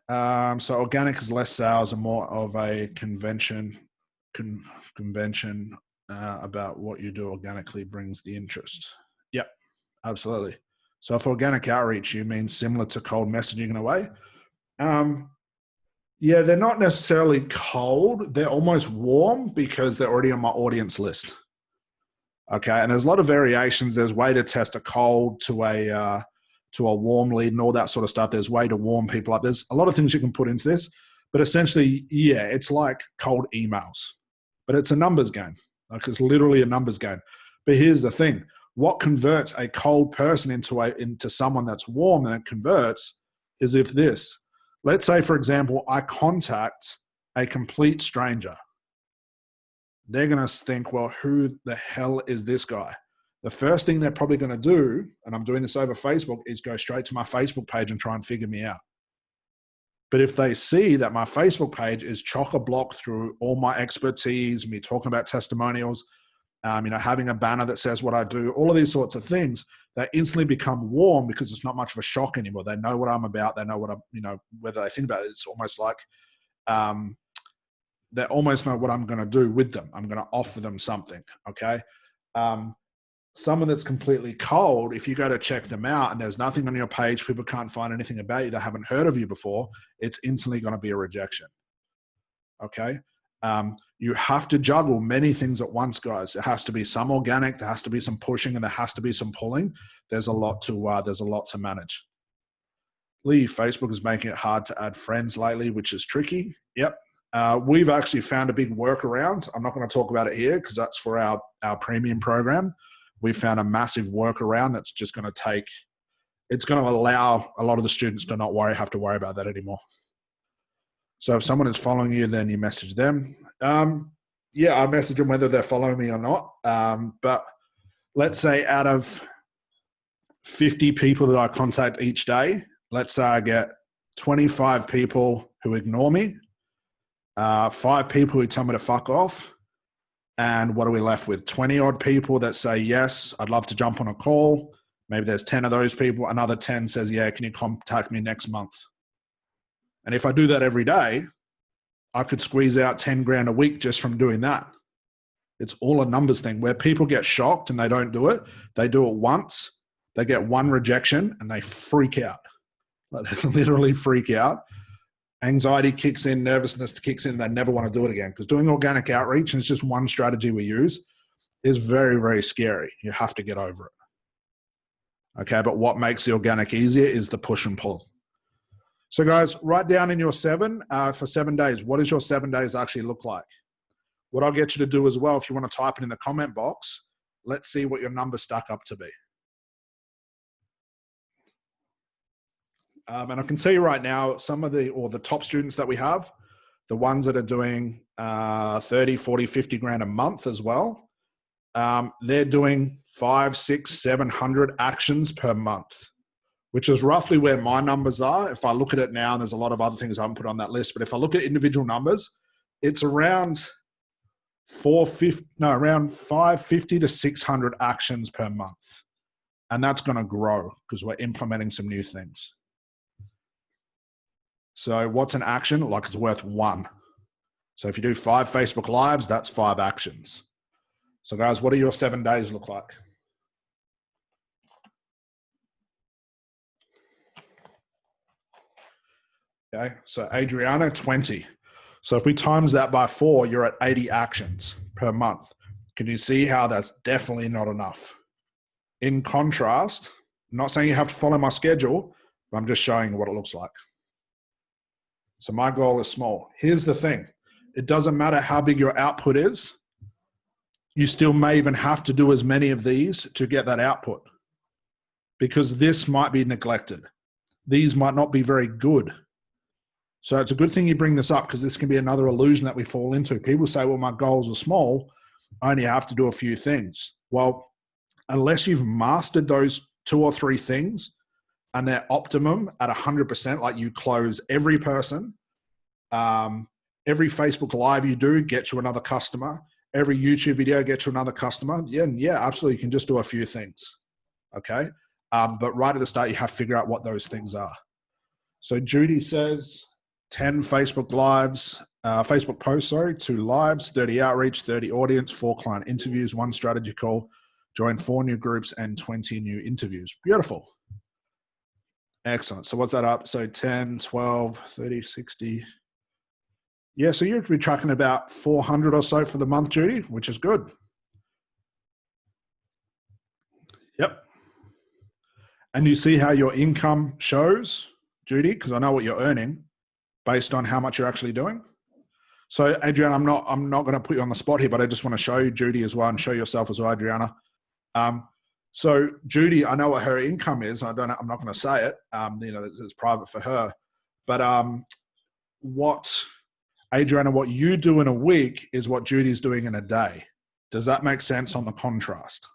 So organic is less sales and more of a convention about what you do organically brings the interest. Yep, absolutely. So if organic outreach, you mean similar to cold messaging in a way? Yeah, they're not necessarily cold. They're almost warm because they're already on my audience list. Okay, and there's a lot of variations. There's a way to test a cold to a warm lead and all that sort of stuff. There's a way to warm people up. There's a lot of things you can put into this, but essentially, yeah, it's like cold emails, but it's a numbers game. Like it's literally a numbers game. But here's the thing. What converts a cold person into someone that's warm and it converts is if this. Let's say, for example, I contact a complete stranger. They're going to think, well, who the hell is this guy? The first thing they're probably going to do, and I'm doing this over Facebook, is go straight to my Facebook page and try and figure me out. But if they see that my Facebook page is chock-a-block through all my expertise, me talking about testimonials, having a banner that says what I do, all of these sorts of things, they instantly become warm because it's not much of a shock anymore. They know what I'm about. They know what I'm, whether they think about it, it's almost like they almost know what I'm going to do with them. I'm going to offer them something, okay? Someone that's completely cold, if you go to check them out and there's nothing on your page, people can't find anything about you, they haven't heard of you before, it's instantly going to be a rejection, okay? You have to juggle many things at once, guys. There has to be some organic, there has to be some pushing, and there has to be some pulling. There's a lot to manage. Lee, Facebook is making it hard to add friends lately, which is tricky. Yep. We've actually found a big workaround. I'm not going to talk about it here because that's for our premium program. We found a massive workaround that's just going to take it's going to allow a lot of the students to not have to worry about that anymore. So if someone is following you, then you message them. Yeah, I message them whether they're following me or not. But let's say out of 50 people that I contact each day, let's say I get 25 people who ignore me, 5 people who tell me to fuck off, and what are we left with? 20 odd people that say, yes, I'd love to jump on a call. Maybe there's 10 of those people. Another 10 says, yeah, can you contact me next month? And if I do that every day, I could squeeze out 10 grand a week just from doing that. It's all a numbers thing where people get shocked and they don't do it. They do it once, they get one rejection and they freak out. Like they literally freak out. Anxiety kicks in, nervousness kicks in. They never want to do it again because doing organic outreach, and it's just one strategy we use, is very, very scary. You have to get over it. Okay, but what makes the organic easier is the push and pull. So guys, write down in your 7 for 7 days. What does your 7 days actually look like? What I'll get you to do as well, if you want to type it in the comment box, let's see what your numbers stack up to be. And I can tell you right now, some of the top students that we have, the ones that are doing 30, 40, 50 grand a month as well, they're doing 500, 600, 700 actions per month, which is roughly where my numbers are. If I look at it now, and there's a lot of other things I haven't put on that list, but if I look at individual numbers, it's around 550 to 600 actions per month. And that's going to grow because we're implementing some new things. So what's an action? Like it's worth 1. So if you do 5 Facebook Lives, that's 5 actions. So guys, what do your 7 days look like? Okay, so Adriana, 20. So if we times that by 4, you're at 80 actions per month. Can you see how that's definitely not enough? In contrast, I'm not saying you have to follow my schedule, but I'm just showing you what it looks like. So my goal is small. Here's the thing. It doesn't matter how big your output is. You still may even have to do as many of these to get that output because this might be neglected. These might not be very good. So it's a good thing you bring this up because this can be another illusion that we fall into. People say, well, my goals are small. I only have to do a few things. Well, unless you've mastered those 2 or 3 things and they're optimum at 100%, like you close every person, every Facebook Live you do gets you another customer, every YouTube video gets you another customer. Yeah, absolutely. You can just do a few things. Okay. But right at the start, you have to figure out what those things are. So Judy says 10 Facebook Lives, Facebook posts, 2 lives, 30 outreach, 30 audience, 4 client interviews, 1 strategy call, join 4 new groups and 20 new interviews. Beautiful. Excellent. So what's that up? So 10, 12, 30, 60. Yeah, so you'd be tracking about 400 or so for the month, Judy, which is good. Yep. And you see how your income shows, Judy, because I know what you're earning based on how much you're actually doing. So Adriana, I'm not going to put you on the spot here, but I just want to show you Judy as well and show yourself as well, Adriana. So Judy, I know what her income is. I'm not going to say it. It's private for her. But Adriana, what you do in a week is what Judy's doing in a day. Does that make sense on the contrast?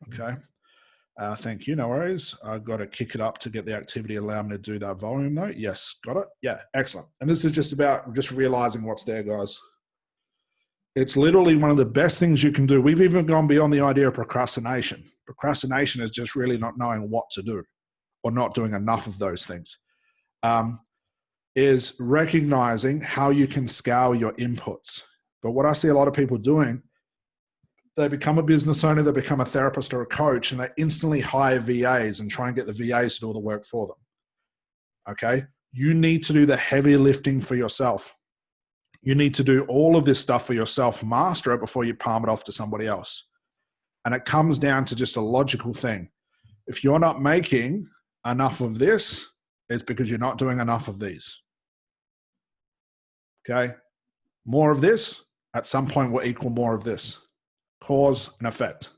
Okay. Thank you. No worries. I've got to kick it up to get the activity allow me to do that volume though. Yes. Got it. Yeah. Excellent. And this is just about just realizing what's there, guys. It's literally one of the best things you can do. We've even gone beyond the idea of procrastination. Procrastination is just really not knowing what to do or not doing enough of those things. Is recognizing how you can scale your inputs. But what I see a lot of people doing, they become a business owner, they become a therapist or a coach, and they instantly hire VAs and try and get the VAs to do all the work for them. Okay? You need to do the heavy lifting for yourself. You need to do all of this stuff for yourself, master it before you palm it off to somebody else. And it comes down to just a logical thing. If you're not making enough of this, it's because you're not doing enough of these. Okay? More of this at some point will equal more of this. Cause and effect.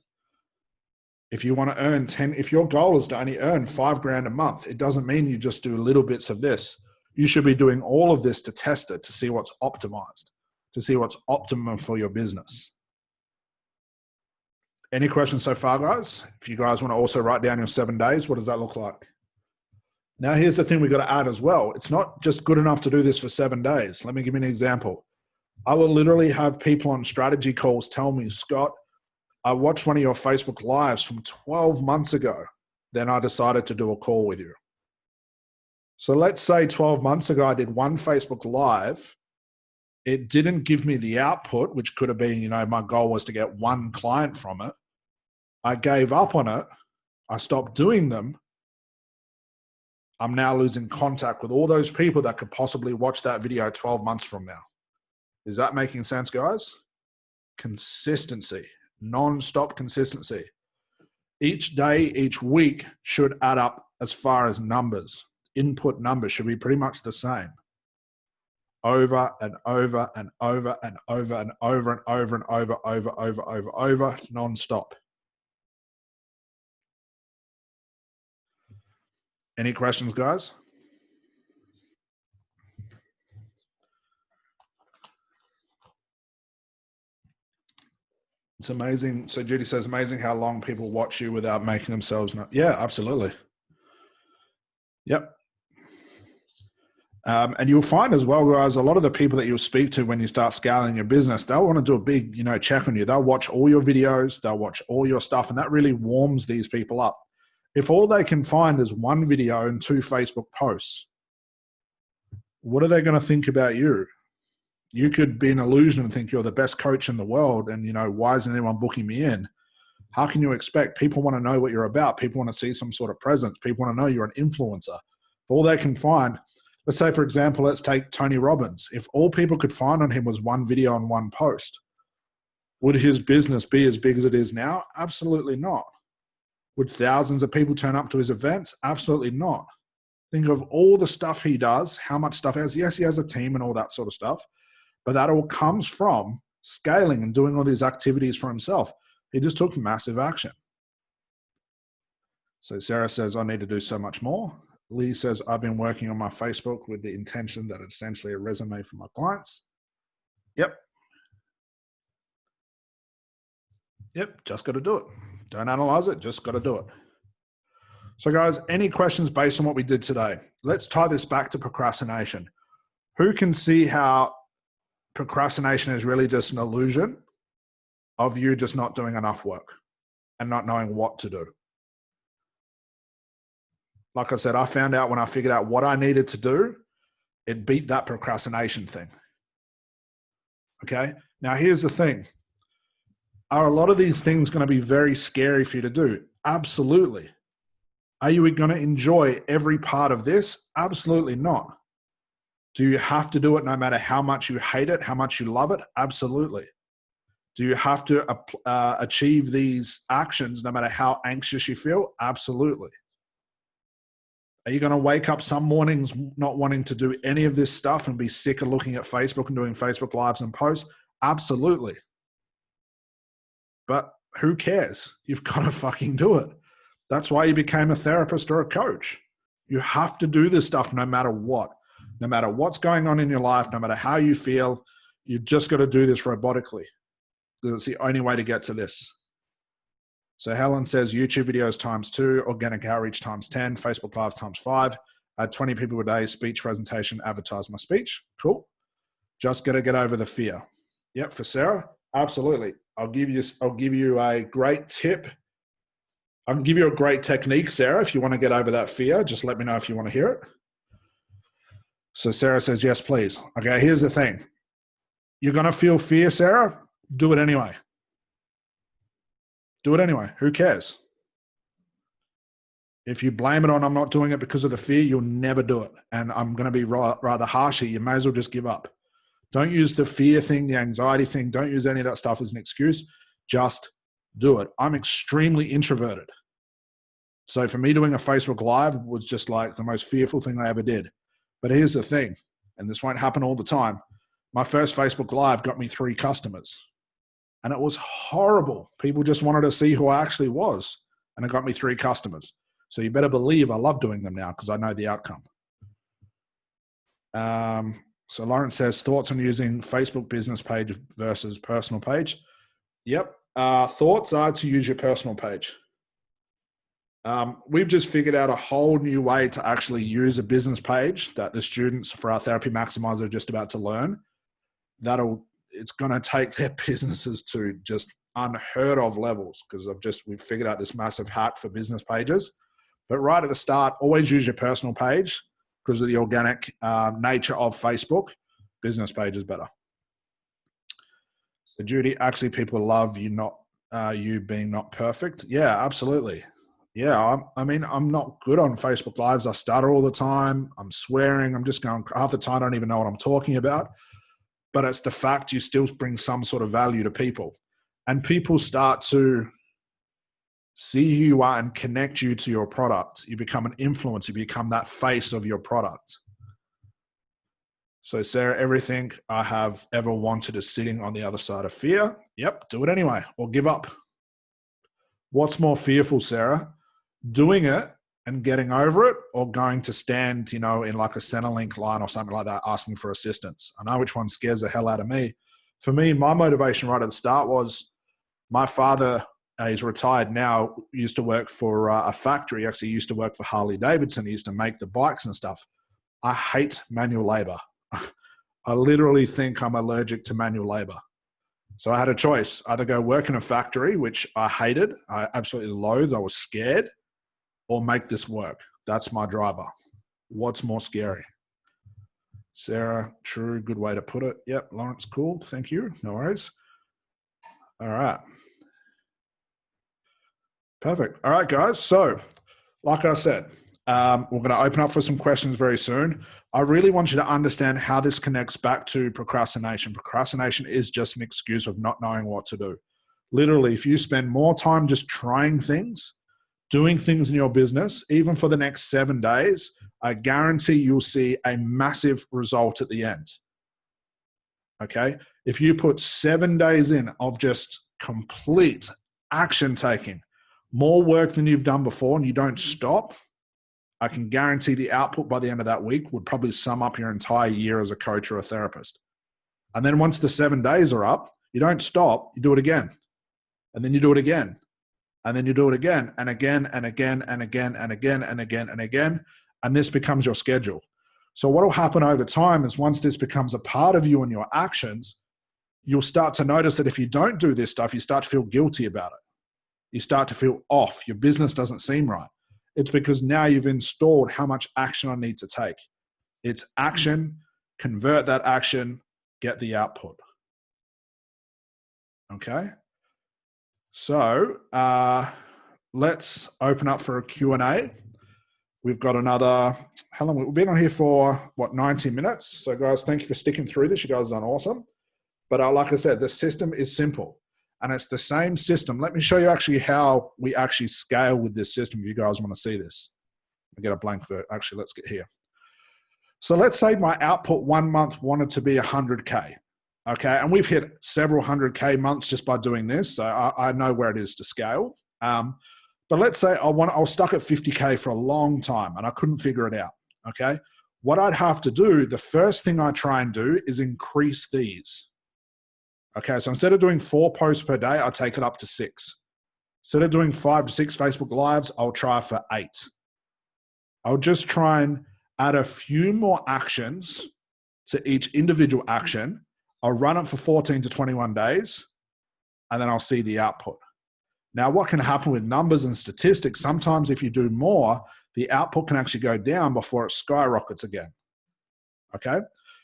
If you want to earn 10, if your goal is to only earn $5,000 a month, it doesn't mean you just do little bits of this. You should be doing all of this to test it, to see what's optimized, to see what's optimum for your business. Any questions so far, guys? If you guys want to also write down your 7 days, what does that look like? Now, here's the thing we've got to add as well. It's not just good enough to do this for 7 days. Let me give you an example. I will literally have people on strategy calls tell me, Scott, I watched one of your Facebook Lives from 12 months ago. Then I decided to do a call with you. So let's say 12 months ago, I did one Facebook Live. It didn't give me the output, which could have been, my goal was to get one client from it. I gave up on it. I stopped doing them. I'm now losing contact with all those people that could possibly watch that video 12 months from now. Is that making sense, guys? Consistency, non-stop consistency. Each day, each week should add up as far as numbers. Input numbers should be pretty much the same. Over and over and over and over and over and over and over, non-stop. Any questions, guys? It's amazing. So Judy says, amazing how long people watch you without making themselves know. Yeah, absolutely. Yep. And you'll find as well, guys, a lot of the people that you'll speak to when you start scaling your business, they'll want to do a big, check on you. They'll watch all your videos. They'll watch all your stuff. And that really warms these people up. If all they can find is one video and 2 Facebook posts, what are they going to think about you? You could be an illusion and think you're the best coach in the world. And, why isn't anyone booking me in? How can you expect? People want to know what you're about. People want to see some sort of presence. People want to know you're an influencer. If all they can find, let's say, for example, let's take Tony Robbins. If all people could find on him was one video and one post, would his business be as big as it is now? Absolutely not. Would thousands of people turn up to his events? Absolutely not. Think of all the stuff he does, how much stuff he has. Yes, he has a team and all that sort of stuff, but that all comes from scaling and doing all these activities for himself. He just took massive action. So Sarah says, I need to do so much more. Lee says, I've been working on my Facebook with the intention that it's essentially a resume for my clients. Yep. Just got to do it. Don't analyze it, just got to do it. So guys, any questions based on what we did today? Let's tie this back to procrastination. Who can see how procrastination is really just an illusion of you just not doing enough work and not knowing what to do? Like I said, I found out when I figured out what I needed to do, it beat that procrastination thing. Okay? Now here's the thing. Are a lot of these things going to be very scary for you to do? Absolutely. Are you going to enjoy every part of this? Absolutely not. Do you have to do it no matter how much you hate it, how much you love it? Absolutely. Do you have to achieve these actions no matter how anxious you feel? Absolutely. Are you going to wake up some mornings not wanting to do any of this stuff and be sick of looking at Facebook and doing Facebook Lives and posts? Absolutely. But who cares? You've got to fucking do it. That's why you became a therapist or a coach. You have to do this stuff no matter what. No matter what's going on in your life, no matter how you feel, you've just got to do this robotically. Because it's the only way to get to this. So Helen says YouTube videos ×2, organic outreach ×10, Facebook Lives ×5, 20 people a day, speech presentation, advertise my speech. Cool. Just got to get over the fear. Yep, for Sarah, absolutely. I'll give you a great tip. I can give you a great technique, Sarah, if you want to get over that fear. Just let me know if you want to hear it. So Sarah says, yes, please. Okay, here's the thing. You're going to feel fear, Sarah? Do it anyway. Do it anyway. Who cares? If you blame it on I'm not doing it because of the fear, you'll never do it. And I'm going to be rather harsh here. You may as well just give up. Don't use the fear thing, the anxiety thing. Don't use any of that stuff as an excuse. Just do it. I'm extremely introverted. So for me, doing a Facebook Live was just like the most fearful thing I ever did. But here's the thing, and this won't happen all the time. My first Facebook Live got me 3 customers. And it was horrible. People just wanted to see who I actually was. and it got me 3 customers. So you better believe I love doing them now because I know the outcome. So Lawrence says, thoughts on using Facebook business page versus personal page? Yep. Thoughts are to use your personal page. We've just figured out a whole new way to actually use a business page that the students for our Therapy Maximizer are just about to learn. It's going to take their businesses to just unheard of levels because we've figured out this massive hack for business pages. But right at the start, always use your personal page because of the organic nature of Facebook. Business page is better. So Judy, actually people love you you being not perfect. Yeah, absolutely. Yeah, I'm not good on Facebook Lives. I stutter all the time. I'm swearing. I'm just going, half the time I don't even know what I'm talking about. But it's the fact you still bring some sort of value to people. And people start to see who you are and connect you to your product. You become an influencer. You become that face of your product. So Sarah, everything I have ever wanted is sitting on the other side of fear. Yep, do it anyway or give up. What's more fearful, Sarah? Doing it and getting over it, or going to stand, in like a Centrelink line or something like that, asking for assistance? I know which one scares the hell out of me. For me, my motivation right at the start was my father, he's retired now, used to work for a factory. He actually used to work for Harley Davidson. He used to make the bikes and stuff. I hate manual labor. I literally think I'm allergic to manual labor. So I had a choice, either go work in a factory, which I hated, I absolutely loathed, I was scared, or make this work. That's my driver. What's more scary? Sarah, true, good way to put it. Yep, Lawrence, cool, thank you, no worries. All right. Perfect. All right, guys. So, like I said, we're going to open up for some questions very soon. I really want you to understand how this connects back to procrastination. Procrastination is just an excuse of not knowing what to do. Literally, if you spend more time just trying things, doing things in your business, even for the next 7 days, I guarantee you'll see a massive result at the end. Okay? If you put 7 days in of just complete action taking, more work than you've done before, and you don't stop, I can guarantee the output by the end of that week would probably sum up your entire year as a coach or a therapist. And then once the 7 days are up, you don't stop, you do it again. And then you do it again. And then you do it again and again and again and again and again and again and again. And this becomes your schedule. So what will happen over time is once this becomes a part of you and your actions, you'll start to notice that if you don't do this stuff, you start to feel guilty about it. You start to feel off. Your business doesn't seem right. It's because now you've installed how much action I need to take. It's action, convert that action, get the output. Okay? So let's open up for a Q&A. We've got another, how long? We've been on here for, 90 minutes. So guys, thank you for sticking through this. You guys have done awesome. But like I said, the system is simple. And it's the same system. Let me show you actually how we actually scale with this system if you guys want to see this. I get a blank for, actually, let's get here. So let's say my output 1 month wanted to be 100K. Okay, and we've hit several 100K months just by doing this. So I know where it is to scale. But let's say I was stuck at 50K for a long time and I couldn't figure it out. Okay, what I'd have to do, the first thing I try and do is increase these. Okay, so instead of doing 4 posts per day, I'll take it up to 6. Instead of doing 5 to 6 Facebook Lives, I'll try for 8. I'll just try and add a few more actions to each individual action. I'll run it for 14 to 21 days, and then I'll see the output. Now, what can happen with numbers and statistics, sometimes if you do more, the output can actually go down before it skyrockets again. Okay?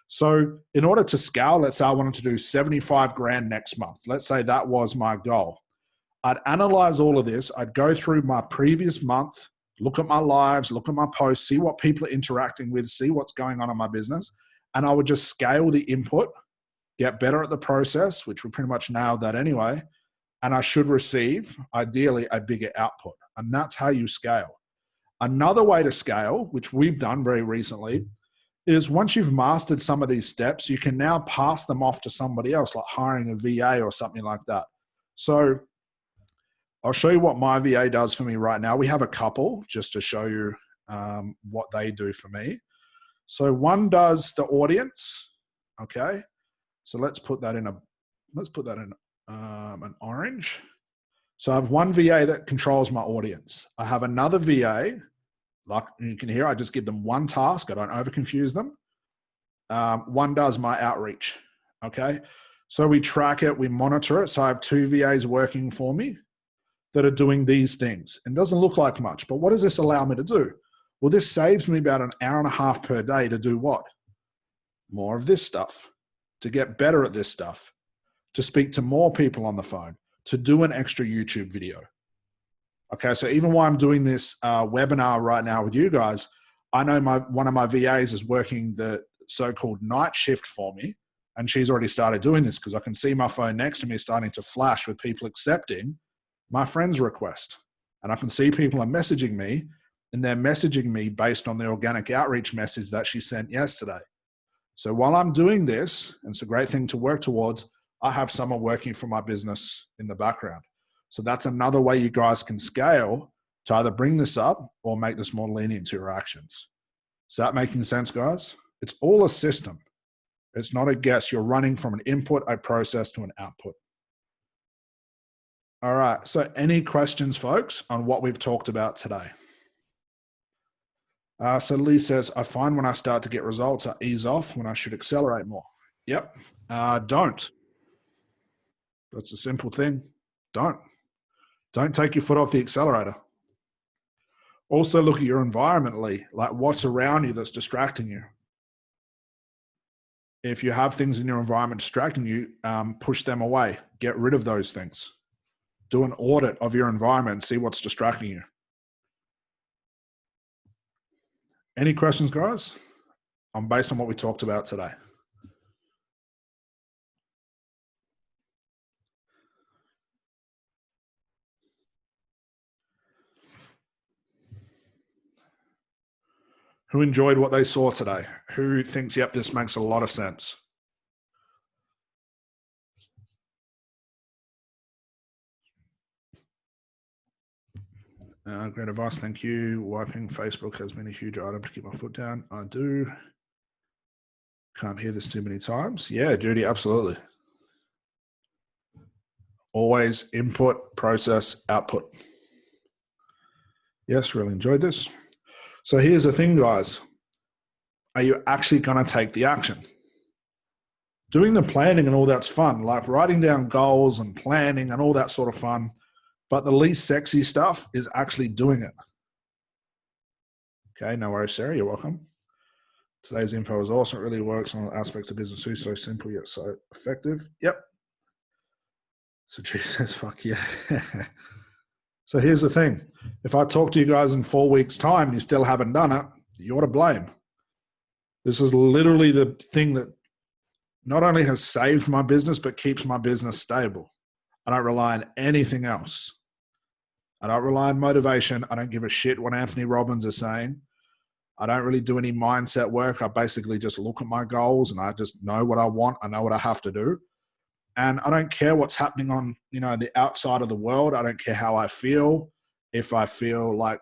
So in order to scale, let's say I wanted to do 75 grand next month. Let's say that was my goal. I'd analyze all of this. I'd go through my previous month, look at my lives, look at my posts, see what people are interacting with, see what's going on in my business. And I would just scale the input, get better at the process, which we pretty much nailed that anyway. And I should receive, ideally, a bigger output. And that's how you scale. Another way to scale, which we've done very recently, is once you've mastered some of these steps, you can now pass them off to somebody else, like hiring a VA or something like that. So I'll show you what my VA does for me right now. We have a couple just to show you what they do for me. So one does the audience. Okay. So let's put that in an orange. So I have one VA that controls my audience. I have another VA, like you can hear, I just give them one task. I don't over confuse them. One does my outreach. Okay. So we track it, we monitor it. So I have two VAs working for me that are doing these things. It doesn't look like much, but what does this allow me to do? Well, this saves me about an hour and a half per day to do what? More of this stuff, to get better at this stuff, to speak to more people on the phone, to do an extra YouTube video. Okay, so even while I'm doing this webinar right now with you guys, I know one of my VAs is working the so-called night shift for me, and she's already started doing this because I can see my phone next to me starting to flash with people accepting my friend's request. And I can see people are messaging me, and they're messaging me based on the organic outreach message that she sent yesterday. So while I'm doing this, and it's a great thing to work towards, I have someone working for my business in the background. So that's another way you guys can scale to either bring this up or make this more lenient to your actions. Is that making sense, guys? It's all a system. It's not a guess. You're running from an input, a process to an output. All right. So any questions, folks, on what we've talked about today? So Lee says, I find when I start to get results, I ease off when I should accelerate more. Yep. Don't. That's a simple thing. Don't take your foot off the accelerator. Also look at your environment, Lee, like what's around you that's distracting you. If you have things in your environment distracting you, push them away. Get rid of those things. Do an audit of your environment and see what's distracting you. Any questions, guys? Based on what we talked about today. Who enjoyed what they saw today? Who thinks, yep, this makes a lot of sense? Great advice, thank you. Wiping Facebook has been a huge item to keep my foot down. I do. Can't hear this too many times. Yeah, Judy, absolutely. Always input, process, output. Yes, really enjoyed this. So here's the thing, guys. Are you actually going to take the action? Doing the planning and all that's fun, like writing down goals and planning and all that sort of fun. But the least sexy stuff is actually doing it. Okay, no worries, Sarah. You're welcome. Today's info is awesome. It really works on all aspects of business too. So simple yet so effective. Yep. So G says, fuck yeah. So here's the thing. If I talk to you guys in 4 weeks' time and you still haven't done it, you're to blame. This is literally the thing that not only has saved my business, but keeps my business stable. I don't rely on anything else. I don't rely on motivation. I don't give a shit what Anthony Robbins is saying. I don't really do any mindset work. I basically just look at my goals and I just know what I want. I know what I have to do. And I don't care what's happening on, the outside of the world. I don't care how I feel. If I feel like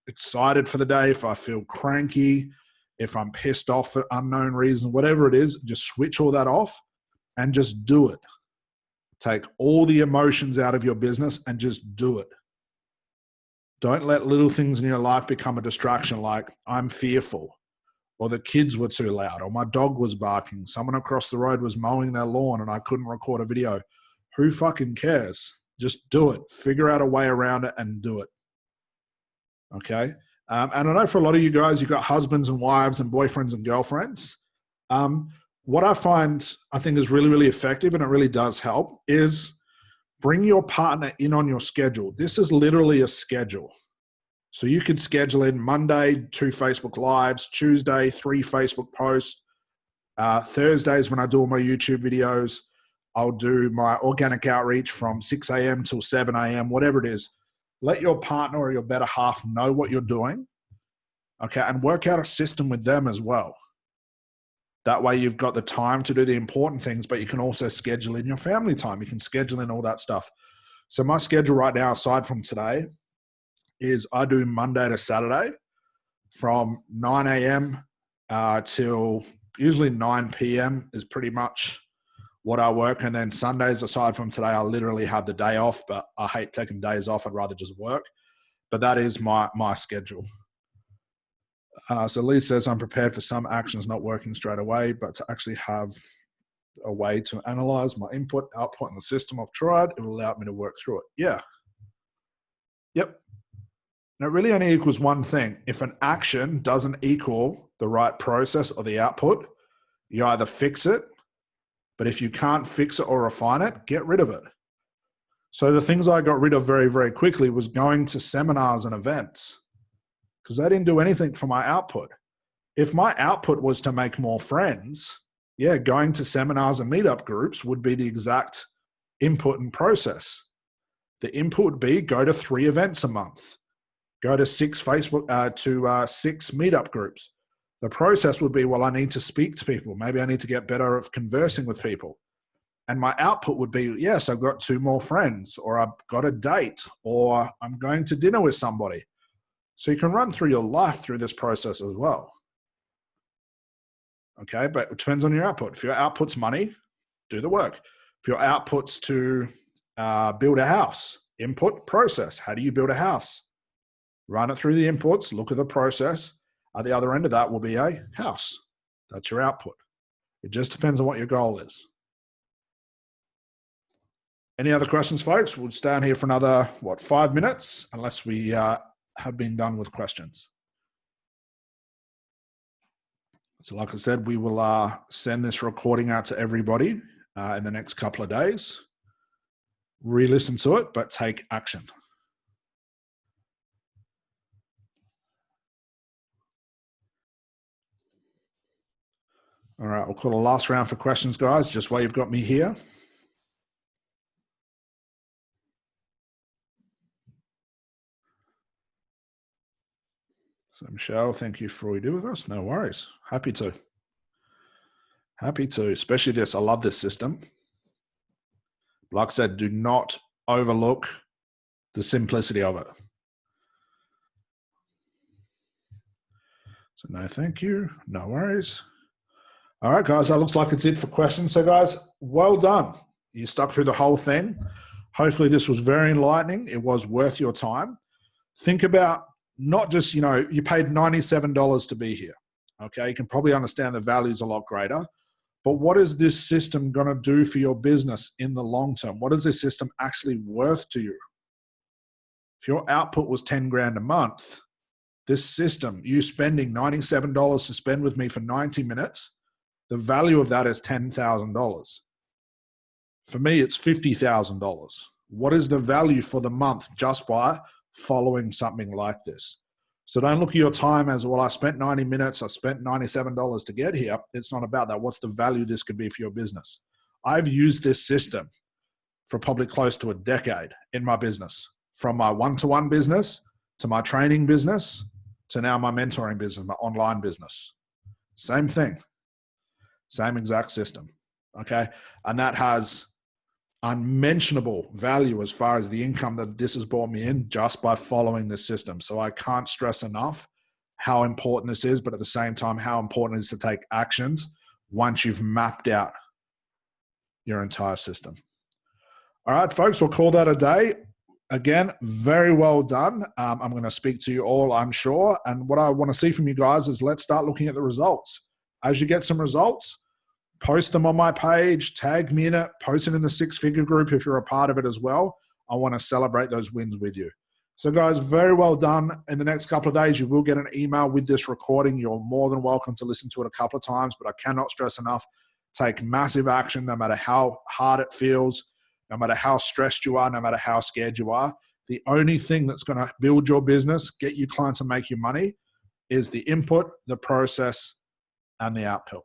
excited for the day, if I feel cranky, if I'm pissed off for unknown reason, whatever it is, just switch all that off and just do it. Take all the emotions out of your business and just do it. Don't let little things in your life become a distraction, like I'm fearful, or the kids were too loud, or my dog was barking, someone across the road was mowing their lawn and I couldn't record a video. Who fucking cares? Just do it. Figure out a way around it and do it. Okay? And I know for a lot of you guys, you've got husbands and wives and boyfriends and girlfriends. What I think is really, really effective, and it really does help, is bring your partner in on your schedule. This is literally a schedule. So you could schedule in Monday, 2 Facebook Lives, Tuesday, 3 Facebook posts, Thursdays when I do all my YouTube videos, I'll do my organic outreach from 6 a.m. till 7 a.m., whatever it is. Let your partner or your better half know what you're doing, okay, and work out a system with them as well. That way you've got the time to do the important things, but you can also schedule in your family time. You can schedule in all that stuff. So my schedule right now, aside from today, is I do Monday to Saturday from 9 a.m. Till usually 9 p.m. is pretty much what I work. And then Sundays, aside from today, I literally have the day off, but I hate taking days off. I'd rather just work. But that is my schedule. So Lee says, I'm prepared for some actions not working straight away, but to actually have a way to analyze my input, output, and the system I've tried, it will allow me to work through it. Yeah. Yep. And it really only equals one thing. If an action doesn't equal the right process or the output, you either fix it, but if you can't fix it or refine it, get rid of it. So the things I got rid of very, very quickly was going to seminars and events because they didn't do anything for my output. If my output was to make more friends, yeah, going to seminars and meetup groups would be the exact input and process. The input would be go to 3 events a month, go to 6 6 meetup groups. The process would be, well, I need to speak to people. Maybe I need to get better at conversing with people. And my output would be, yes, I've got 2 more friends, or I've got a date, or I'm going to dinner with somebody. So you can run through your life through this process as well. Okay, but it depends on your output. If your output's money, do the work. If your output's to build a house, input, process. How do you build a house? Run it through the inputs, look at the process. At the other end of that will be a house. That's your output. It just depends on what your goal is. Any other questions, folks? We'll stay on here for another, 5 minutes, unless we have been done with questions. So like I said, we will send this recording out to everybody in the next couple of days. Re-listen to it, but take action. All right, we'll call a last round for questions, guys, just while you've got me here. So Michelle, thank you for what you do with us. No worries. Happy to. Happy to, especially this. I love this system. Like I said, do not overlook the simplicity of it. So no, thank you. No worries. All right, guys, that looks like it's it for questions. So guys, well done. You stuck through the whole thing. Hopefully this was very enlightening. It was worth your time. Think about not just, you paid $97 to be here. Okay, you can probably understand the value is a lot greater. But what is this system going to do for your business in the long term? What is this system actually worth to you? If your output was 10 grand a month, this system, you spending $97 to spend with me for 90 minutes, the value of that is $10,000. For me, it's $50,000. What is the value for the month just by following something like this? So don't look at your time as, well, I spent 90 minutes, I spent $97 to get here. It's not about that. What's the value this could be for your business? I've used this system for probably close to a decade in my business, from my one-to-one business to my training business to now my mentoring business, my online business. Same thing, same exact system, okay? And that has unmentionable value as far as the income that this has brought me in just by following this system. So I can't stress enough how important this is, but at the same time, how important it is to take actions once you've mapped out your entire system. All right, folks, we'll call that a day. Again, very well done. I'm going to speak to you all, I'm sure. And what I want to see from you guys is let's start looking at the results. As you get some results, post them on my page, tag me in it, post it in the 6-figure group if you're a part of it as well. I want to celebrate those wins with you. So guys, very well done. In the next couple of days, you will get an email with this recording. You're more than welcome to listen to it a couple of times, but I cannot stress enough, take massive action no matter how hard it feels, no matter how stressed you are, no matter how scared you are. The only thing that's going to build your business, get you clients and make you money is the input, the process, and the output.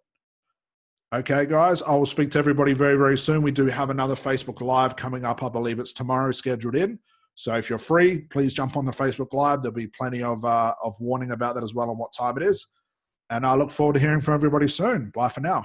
Okay, guys, I will speak to everybody very, very soon. We do have another Facebook Live coming up. I believe it's tomorrow scheduled in. So if you're free, please jump on the Facebook Live. There'll be plenty of warning about that as well and what time it is. And I look forward to hearing from everybody soon. Bye for now.